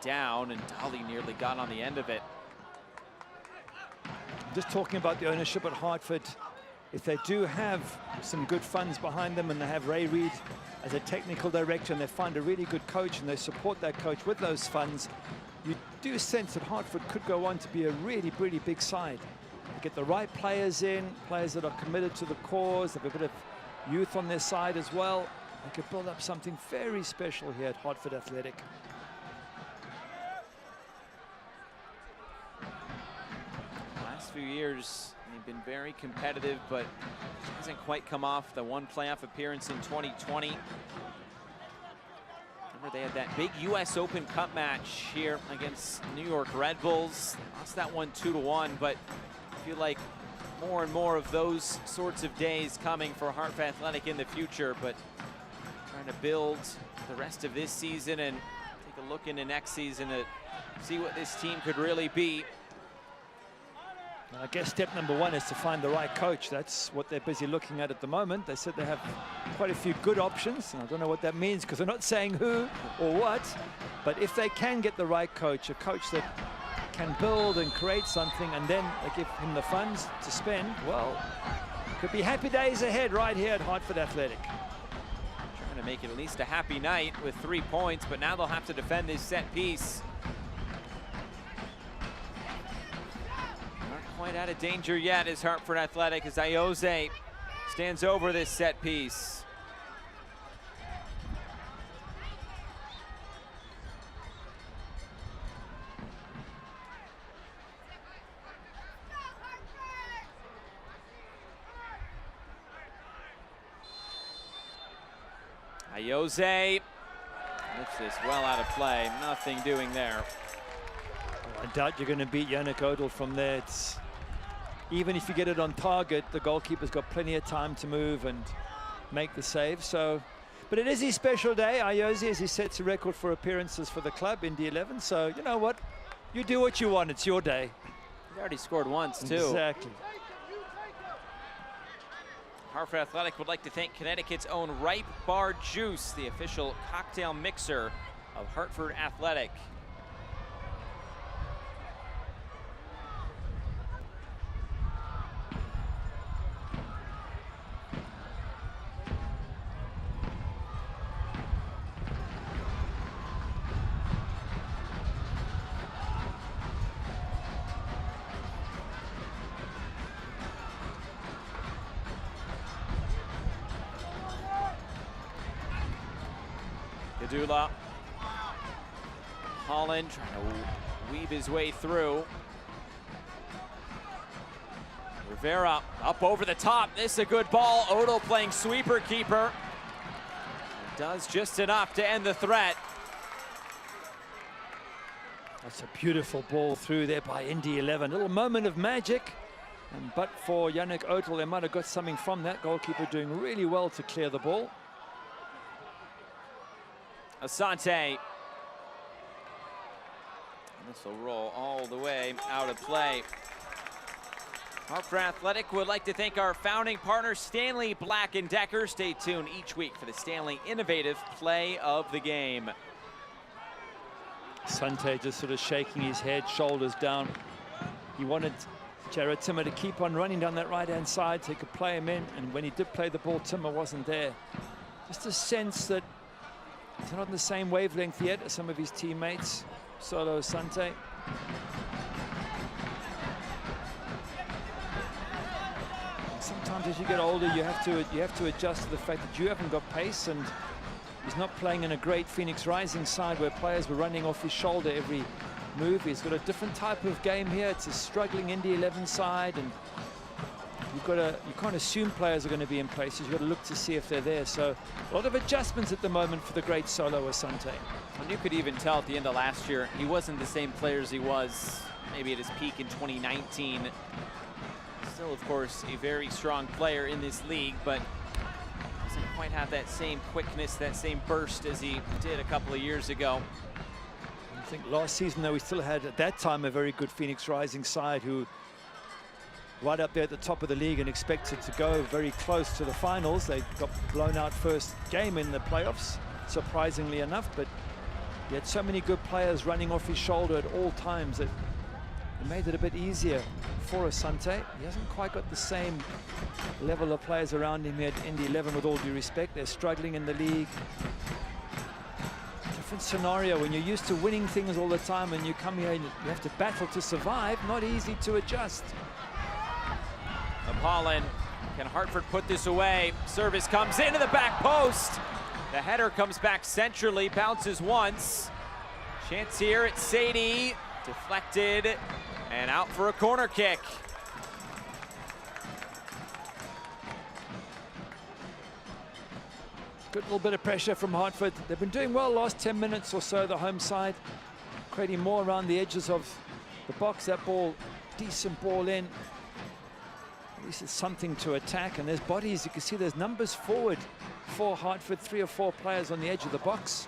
Down, and Dolly nearly got on the end of it. Just talking about the ownership at Hartford, if they do have some good funds behind them and they have Ray Reid as a technical director and they find a really good coach and they support that coach with those funds, you do sense that Hartford could go on to be a really, really big side. They get the right players in, players that are committed to the cause, they have a bit of youth on their side as well. They could build up something very special here at Hartford Athletic. Few years they've been very competitive, but hasn't quite come off the one playoff appearance in 2020. Remember they had that big US Open Cup match here against New York Red Bulls. Lost that one 2-1, but I feel like more and more of those sorts of days coming for Hartford Athletic in the future, but trying to build the rest of this season and take a look into next season to see what this team could really be. I guess step number one is to find the right coach. That's what they're busy looking at the moment. They said they have quite a few good options. And I don't know what that means because they're not saying who or what. But if they can get the right coach, a coach that can build and create something, and then they give him the funds to spend, well, could be happy days ahead right here at Hartford Athletic. Trying to make it at least a happy night with 3 points, but now they'll have to defend this set piece. Quite out of danger yet is Hartford Athletic as Ayoze stands over this set piece. Ayoze lifts this well out of play. Nothing doing there. I doubt you're going to beat Yannick Odell from there. Even if you get it on target, the goalkeeper's got plenty of time to move and make the save. So, but it is his special day, Ayoze, as he sets a record for appearances for the club, Indy 11. So, you know what? You do what you want. It's your day. He's already scored once, too. Exactly. Hartford Athletic would like to thank Connecticut's own Ripe Bar Juice, the official cocktail mixer of Hartford Athletic. Gadula. Holland trying to weave his way through. Rivera up over the top. This is a good ball. Odell playing sweeper keeper. Does just enough to end the threat. That's a beautiful ball through there by Indy 11. A little moment of magic. But for Yannick Odell, they might have got something from that. Goalkeeper doing really well to clear the ball. Asante. This will roll all the way out of play. Hartford Athletic would like to thank our founding partner, Stanley Black & Decker. Stay tuned each week for the Stanley Innovative Play of the Game. Asante just sort of shaking his head, shoulders down. He wanted Jared Timmer to keep on running down that right-hand side so he could play him in. And when he did play the ball, Timmer wasn't there. Just a sense that he's not on the same wavelength yet as some of his teammates. Solo Asante. Sometimes as you get older, you have to adjust to the fact that you haven't got pace, and he's not playing in a great Phoenix Rising side where players were running off his shoulder every move. He's got a different type of game here. It's a struggling Indy 11 side, and you can't assume players are going to be in places. You've got to look to see if they're there. So a lot of adjustments at the moment for the great Solo Asante. And you could even tell at the end of last year, he wasn't the same player as he was maybe at his peak in 2019. Still, of course, a very strong player in this league, but doesn't quite have that same quickness, that same burst as he did a couple of years ago. I think last season, though, we still had, at that time, a very good Phoenix Rising side who right up there at the top of the league and expected to go very close to the finals. They got blown out first game in the playoffs, surprisingly enough, but he had so many good players running off his shoulder at all times that it made it a bit easier for Asante. He hasn't quite got the same level of players around him here at Indy 11, with all due respect. They're struggling in the league. Different scenario when you're used to winning things all the time and you come here and you have to battle to survive. Not easy to adjust. Holland, can Hartford put this away? Service comes into the back post. The header comes back centrally, bounces once. Chance here at Sadie, deflected and out for a corner kick. Good little bit of pressure from Hartford. They've been doing well last 10 minutes or so, the home side, creating more around the edges of the box. That ball, decent ball in. At least it's something to attack, and there's bodies. You can see there's numbers forward for Hartford, 3 or 4 players on the edge of the box.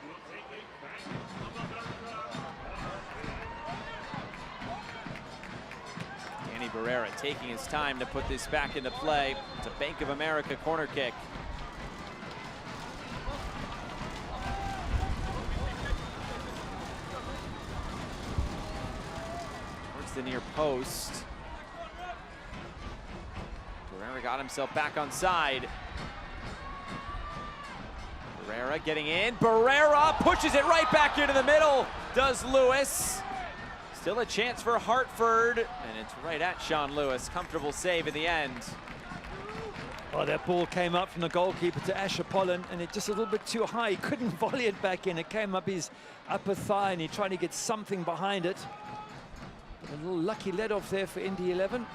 Barrera taking his time to put this back into play. It's a Bank of America corner kick. Towards the near post. Barrera got himself back on side. Barrera getting in. Barrera pushes it right back into the middle. Does Lewis. Still a chance for Hartford, and it's right at Sean Lewis. Comfortable save in the end. Oh, that ball came up from the goalkeeper to Asher Pollen, and it just a little bit too high. He couldn't volley it back in. It came up his upper thigh, and he tried to get something behind it. But a little lucky let-off there for Indy 11.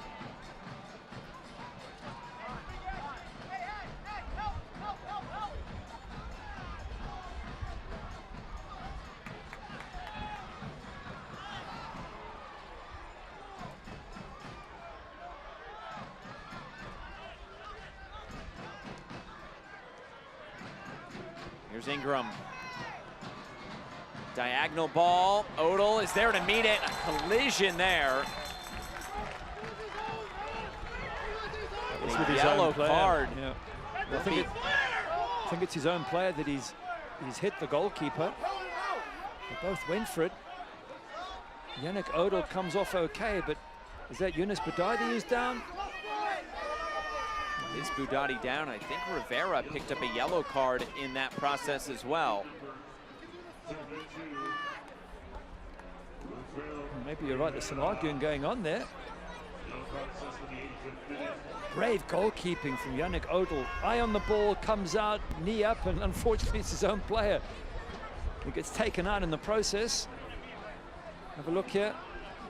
Here's Ingram. Diagonal ball. Odell is there to meet it. A collision there. A yellow card. Yeah. I think it's his own player that he's hit the goalkeeper. They both went for it. Yannick Odell comes off okay, but is that Yunus Budadi who's down? Is Budadi down? I think Rivera picked up a yellow card in that process as well. Maybe you're right, there's some arguing going on there. Brave goalkeeping from Yannick Odell. Eye on the ball, comes out, knee up, and unfortunately it's his own player. He gets taken out in the process. Have a look here.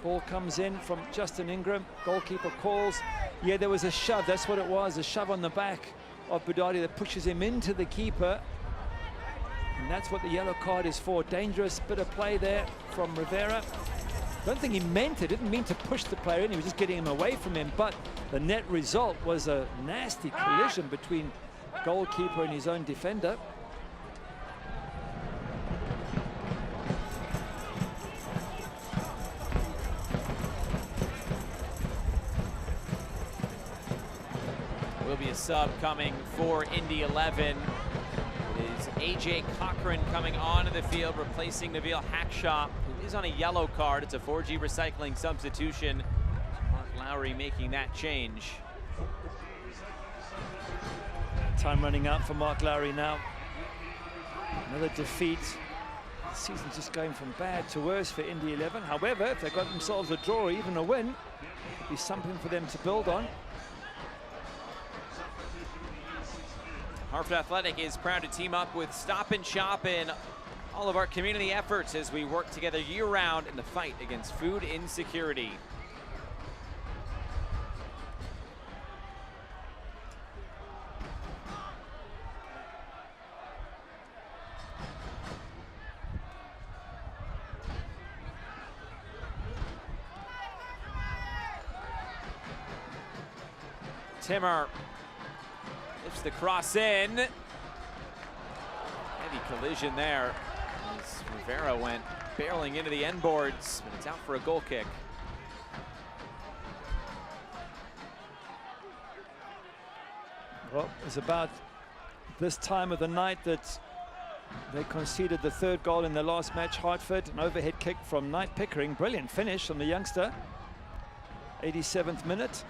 Ball comes in from Justin Ingram. Goalkeeper calls. Yeah, there was a shove. That's what it was, a shove on the back of Budadi that pushes him into the keeper. And that's what the yellow card is for. Dangerous bit of play there from Rivera. Don't think he meant it. Didn't mean to push the player in. He was just getting him away from him. But the net result was a nasty collision between goalkeeper and his own defender. Will be a sub coming for Indy 11. It is AJ Cochran coming onto the field, replacing Nabil Hackshaw, who is on a yellow card. It's a 4G recycling substitution. Mark Lowry making that change. Time running out for Mark Lowry now. Another defeat. The season's just going from bad to worse for Indy 11. However, if they got themselves a draw or even a win, it'd be something for them to build on. Hartford Athletic is proud to team up with Stop and Shop in all of our community efforts as we work together year-round in the fight against food insecurity. Timmer lifts the cross in. Heavy collision there as Rivera went barreling into the end boards, but it's out for a goal kick. Well, it was about this time of the night that they conceded the third goal in their last match. Hartford, an overhead kick from Knight Pickering. Brilliant finish on the youngster. 87th minute.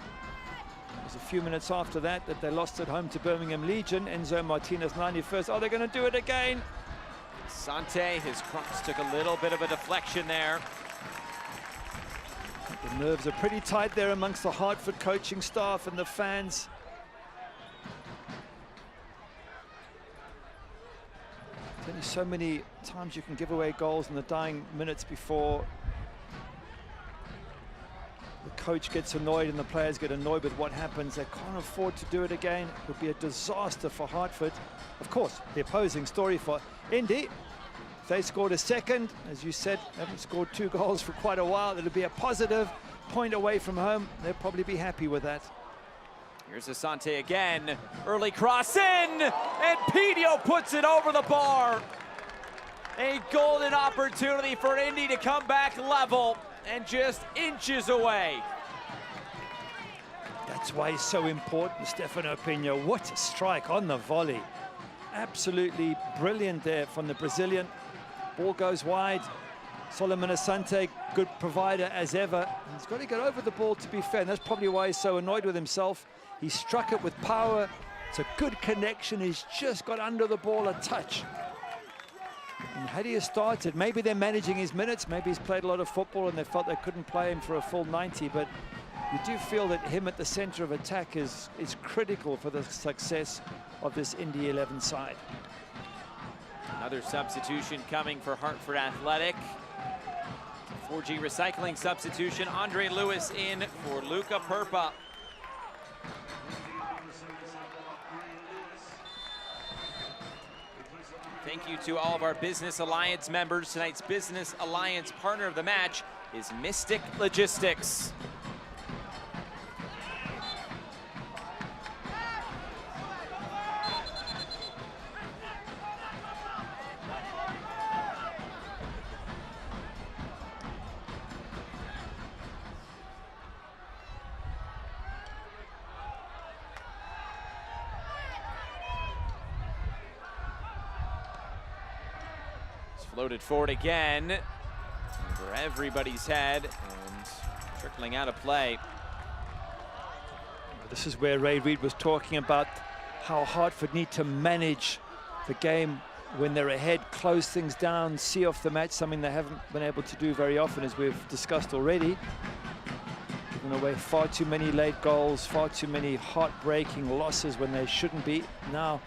It was a few minutes after that they lost at home to Birmingham Legion. Enzo Martinez, 91st. Oh, they're going to do it again. Sante, his cross took a little bit of a deflection there. The nerves are pretty tight there amongst the Hartford coaching staff and the fans. There's only so many times you can give away goals in the dying minutes before the coach gets annoyed and the players get annoyed with what happens. They can't afford to do it again. It would be a disaster for Hartford. Of course, the opposing story for Indy. If they scored a second, as you said, haven't scored 2 goals for quite a while. It'll be a positive point away from home. They'll probably be happy with that. Here's Asante again. Early cross in, and Pidio puts it over the bar. A golden opportunity for Indy to come back level and just inches away. That's why he's so important, Stefano Pino. What a strike on the volley. Absolutely brilliant there from the Brazilian. Ball goes wide. Solomon Asante, good provider as ever. He's got to get over the ball, to be fair, and that's probably why he's so annoyed with himself. He struck it with power. It's a good connection. He's just got under the ball a touch. And had he started, maybe they're managing his minutes. Maybe he's played a lot of football and they felt they couldn't play him for a full 90, but you do feel that him at the center of attack is critical for the success of this Indy 11 side. Another substitution coming for Hartford Athletic. 4G Recycling substitution. Andre Lewis in for Luca Perpa. Thank you to all of our Business Alliance members. Tonight's Business Alliance partner of the match is Mystic Logistics. Floated forward again, over everybody's head and trickling out of play. This is where Ray Reid was talking about how Hartford need to manage the game when they're ahead, close things down, see off the match, something they haven't been able to do very often, as we've discussed already. Giving away far too many late goals, far too many heartbreaking losses when they shouldn't be. Now,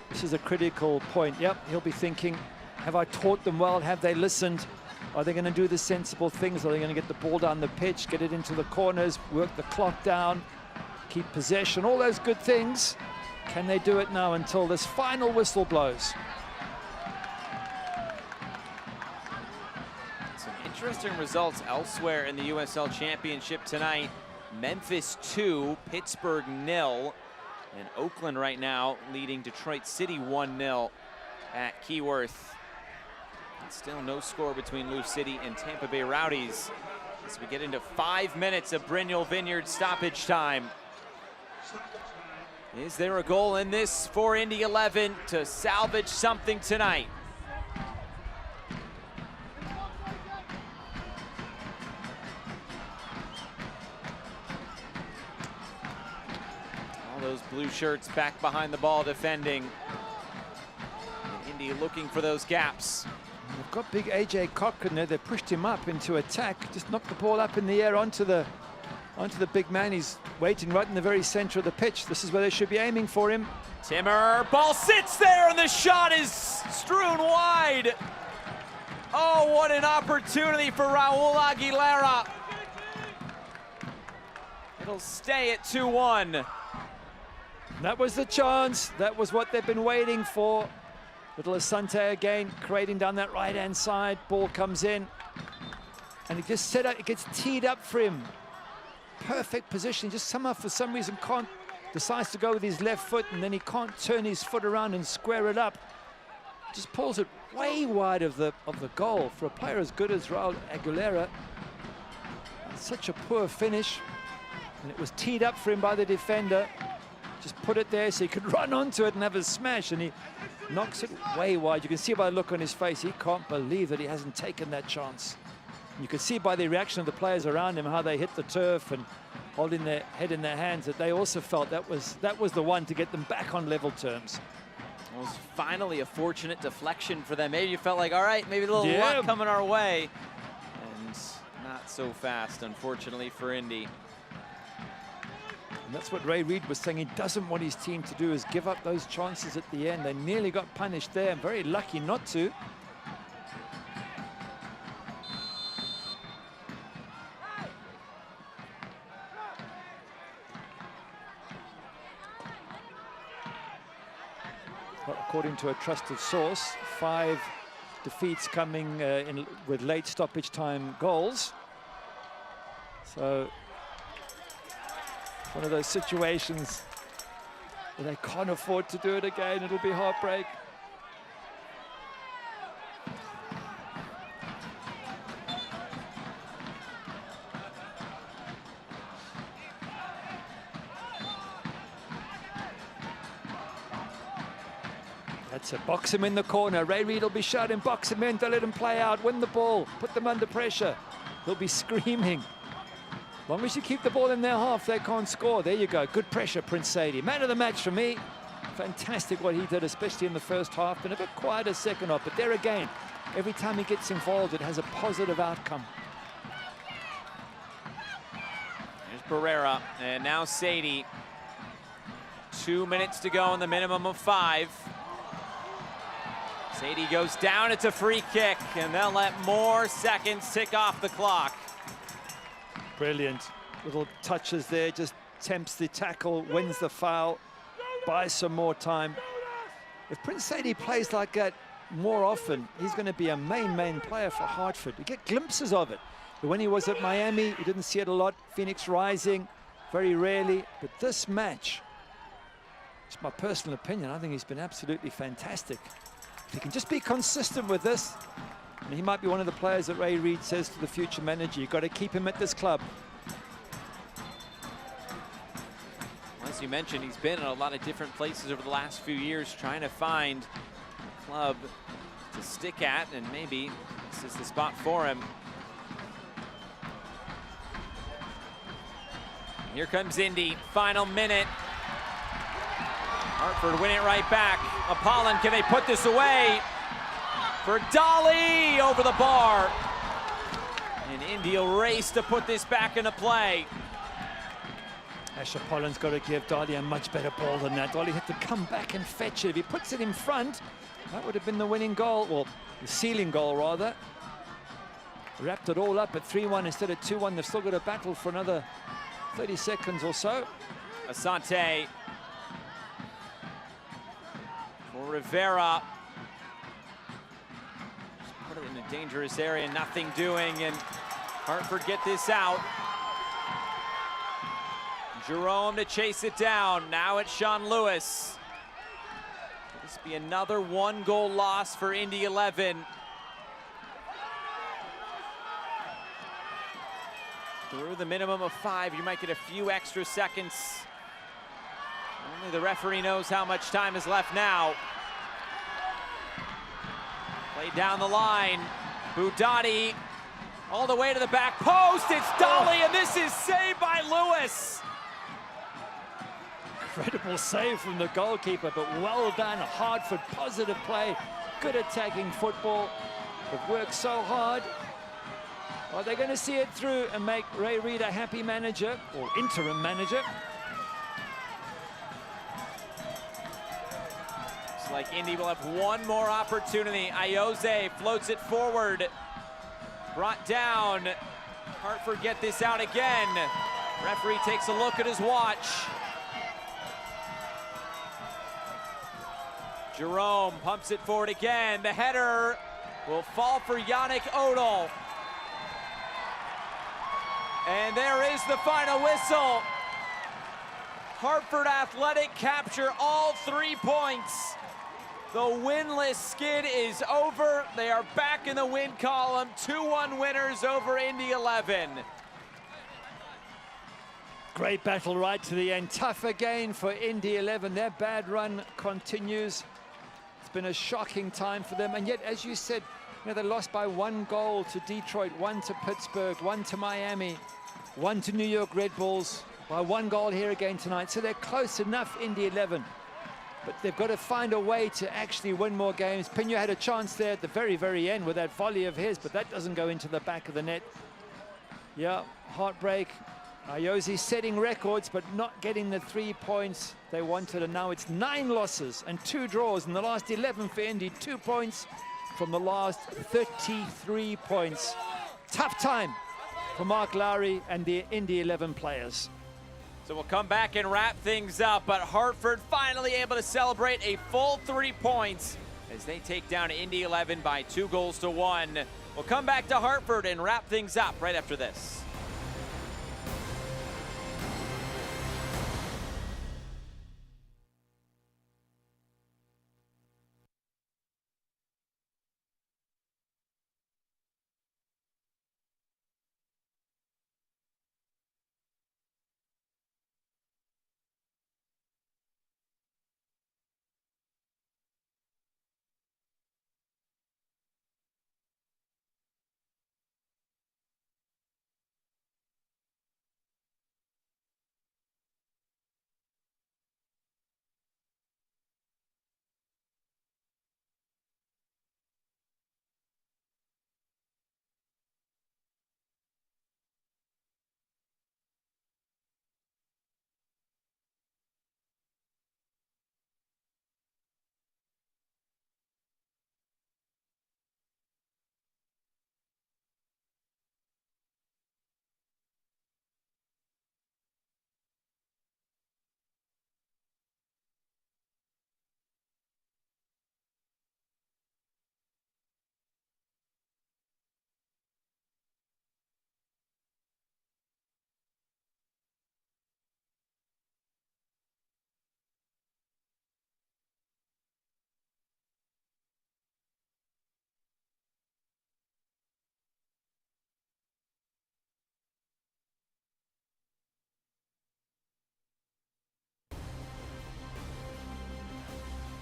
this is a critical point. Yep, he'll be thinking, have I taught them well? Have they listened? Are they going to do the sensible things? Are they going to get the ball down the pitch, get it into the corners, work the clock down, keep possession, all those good things? Can they do it now until this final whistle blows? Some interesting results elsewhere in the USL Championship tonight. Memphis 2, Pittsburgh 0, and Oakland right now leading Detroit City 1-0 at Keyworth. Still no score between Lou City and Tampa Bay Rowdies as we get into 5 minutes of Brynjol Vineyard stoppage time. Is there a goal in this for Indy 11 to salvage something tonight? All those blue shirts back behind the ball defending. And Indy looking for those gaps. They've got big AJ Cochran there. They pushed him up into attack. Just knocked the ball up in the air onto the big man. He's waiting right in the very center of the pitch. This is where they should be aiming for him. Timmer, ball sits there and the shot is strewn wide. Oh, what an opportunity for Raul Aguilera. It'll stay at 2-1. That was the chance. That was what they've been waiting for. Little Asante again, creating down that right-hand side. Ball comes in, and it just set up. It gets teed up for him. Perfect position. Just somehow, for some reason, decides to go with his left foot, and then he can't turn his foot around and square it up. Just pulls it way wide of the goal for a player as good as Raul Aguilera. Such a poor finish, and it was teed up for him by the defender. Just put it there so he could run onto it and have a smash, and he knocks it way wide. You can see by the look on his face, he can't believe that he hasn't taken that chance. And you can see by the reaction of the players around him, how they hit the turf and holding their head in their hands, that they also felt that was the one to get them back on level terms. It was finally a fortunate deflection for them. Maybe you felt like, all right, maybe a little luck coming our way. And not so fast, unfortunately, for Indy. And that's what Ray Reid was saying. He doesn't want his team to do is give up those chances at the end. They nearly got punished there. Very lucky not to. Well, according to a trusted source, 5 defeats coming in with late stoppage time goals. So one of those situations where they can't afford to do it again. It'll be heartbreak. That's it. Box him in the corner. Ray Reid will be shouting, box him in, don't let him play out, win the ball, put them under pressure. He'll be screaming. As long as you keep the ball in their half, they can't score. There you go. Good pressure, Prince Sadie. Man of the match for me. Fantastic what he did, especially in the first half. Been a bit quieter second half, but there again, every time he gets involved, it has a positive outcome. Here's Barrera, and now Sadie. 2 minutes to go in the minimum of 5. Sadie goes down, it's a free kick, and they'll let more seconds tick off the clock. Brilliant. Little touches there, just tempts the tackle, wins the foul, buys some more time. If Prince Sadie plays like that more often, he's going to be a main player for Hartford. We get glimpses of it. But when he was at Miami, we didn't see it a lot. Phoenix Rising, very rarely. But this match, it's my personal opinion, I think he's been absolutely fantastic. If he can just be consistent with this, and he might be one of the players that Ray Reid says to the future manager, you've got to keep him at this club. As you mentioned, he's been in a lot of different places over the last few years trying to find a club to stick at, and maybe this is the spot for him. Here comes Indy, final minute. Hartford win it right back. Apollon, can they put this away? For Dolly over the bar. And Indy will race to put this back into play. Ash Apollon's got to give Dolly a much better ball than that. Dolly had to come back and fetch it. If he puts it in front, that would have been the winning goal, or the sealing goal rather. Wrapped it all up at 3-1 instead of 2-1. They've still got to battle for another 30 seconds or so. Asante for Rivera. Just put it in a dangerous area, nothing doing, and Hartford get this out. Jerome to chase it down. Now it's Sean Lewis. Will this be another 1-goal loss for Indy 11? Through the minimum of 5, you might get a few extra seconds. Only the referee knows how much time is left now. Play down the line. Budati all the way to the back post. It's Dolly, and this is saved by Lewis. Incredible save from the goalkeeper, but well done. Hartford, positive play, good attacking football. They've worked so hard. Are they going to see it through and make Ray Reid a happy manager, or interim manager? Looks like Indy will have one more opportunity. Ayoze floats it forward. Brought down. Hartford get this out again. Referee takes a look at his watch. Jerome pumps it forward again. The header will fall for Yannick Odell. And there is the final whistle. Hartford Athletic capture all 3 points. The winless skid is over. They are back in the win column. 2-1 winners over Indy 11. Great battle right to the end. Tough again for Indy 11. Their bad run continues. It's been a shocking time for them. And yet, as you said, you know, they lost by 1 goal to Detroit, 1 to Pittsburgh, 1 to Miami, 1 to New York Red Bulls, by 1 goal here again tonight. So they're close enough, Indy 11. But they've got to find a way to actually win more games. Pino had a chance there at the very end with that volley of his, but that doesn't go into the back of the net. Yeah, heartbreak. Ayoze setting records, but not getting the 3 points they wanted. And now it's 9 losses and 2 draws in the last 11 for Indy. 2 points from the last 33 points. Tough time for Mark Lowry and the Indy 11 players. So we'll come back and wrap things up, but Hartford finally able to celebrate a full 3 points as they take down Indy 11 by 2-1. We'll come back to Hartford and wrap things up right after this.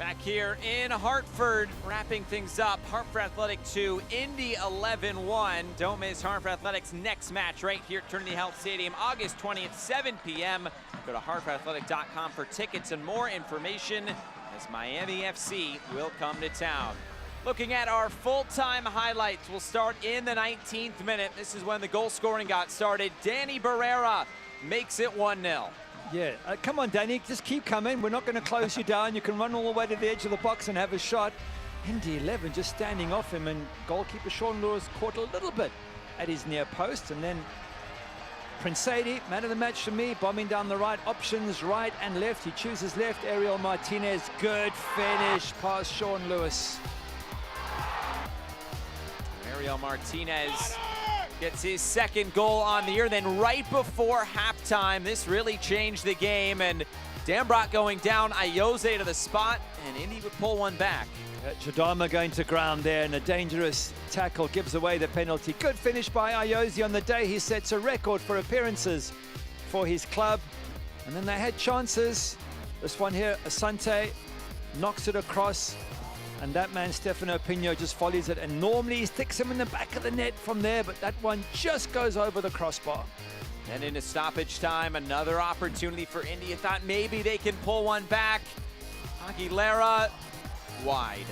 Back here in Hartford, wrapping things up. Hartford Athletic 2, Indy 11-1. Don't miss Hartford Athletics' next match right here at Trinity Health Stadium, August 20th, 7 p.m. Go to hartfordathletic.com for tickets and more information as Miami FC will come to town. Looking at our full-time highlights, we'll start in the 19th minute. This is when the goal scoring got started. Danny Barrera makes it 1-0. Yeah, come on, Danny, just keep coming. We're not going to close you down. You can run all the way to the edge of the box and have a shot. Indy 11 just standing off him, and goalkeeper Sean Lewis caught a little bit at his near post. And then Prince Sadie, man of the match for me, bombing down the right, options right and left. He chooses left. Ariel Martinez, good finish past Sean Lewis. Ariel Martinez gets his second goal on the year. Then right before halftime, this really changed the game. And Dambrot going down, Ayoze to the spot, and Indy would pull one back. Chadama going to ground there, and a dangerous tackle gives away the penalty. Good finish by Ayoze on the day. He sets a record for appearances for his club. And then they had chances. This one here, Asante knocks it across. And that man, Stefano Pino, just volleys it. And normally he sticks him in the back of the net from there, but that one just goes over the crossbar. And into stoppage time, another opportunity for Indy. I thought maybe they can pull one back. Aguilera, wide.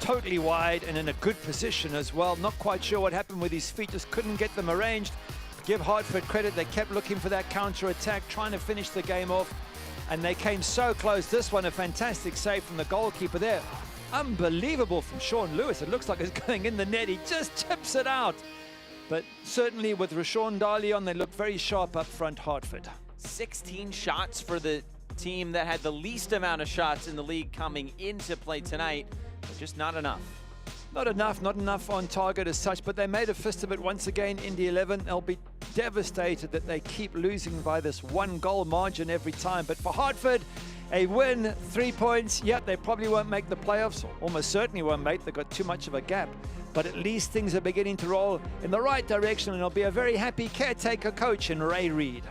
Totally wide and in a good position as well. Not quite sure what happened with his feet, just couldn't get them arranged. Give Hartford credit, they kept looking for that counter-attack, trying to finish the game off. And they came so close. This one, a fantastic save from the goalkeeper there. Unbelievable from Sean Lewis. It looks like it's going in the net. He just tips it out. But certainly with Rashawn Darley on, they look very sharp up front, Hartford. 16 shots for the team that had the least amount of shots in the league coming into play tonight, but just not enough. Not enough on target as such, but they made a fist of it once again. Indy 11, they'll be devastated that they keep losing by this 1-goal margin every time. But for Hartford, a win, 3 points. Yep, they probably won't make the playoffs, or almost certainly won't make. They've got too much of a gap. But at least things are beginning to roll in the right direction, and it'll be a very happy caretaker coach in Ray Reid.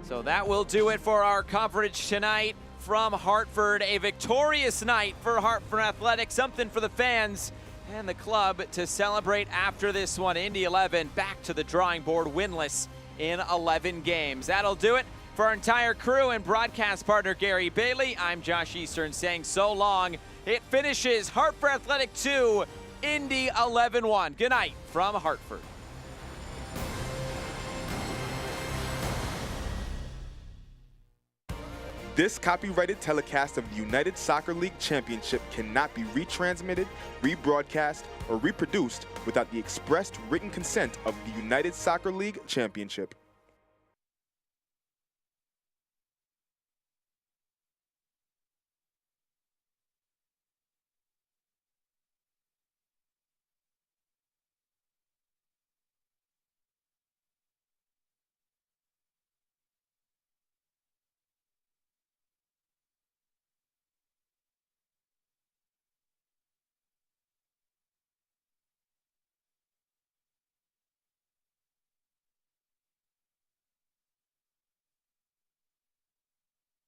So that will do it for our coverage tonight from Hartford. A victorious night for Hartford Athletics, something for the fans and the club to celebrate after this one. Indy 11 back to the drawing board, winless in 11 games. That'll do it for our entire crew and broadcast partner Gary Bailey. I'm Josh Eastern saying so long. It finishes Hartford Athletic 2, Indy 11-1. Good night from Hartford. This copyrighted telecast of the United Soccer League Championship cannot be retransmitted, rebroadcast, or reproduced without the expressed written consent of the United Soccer League Championship.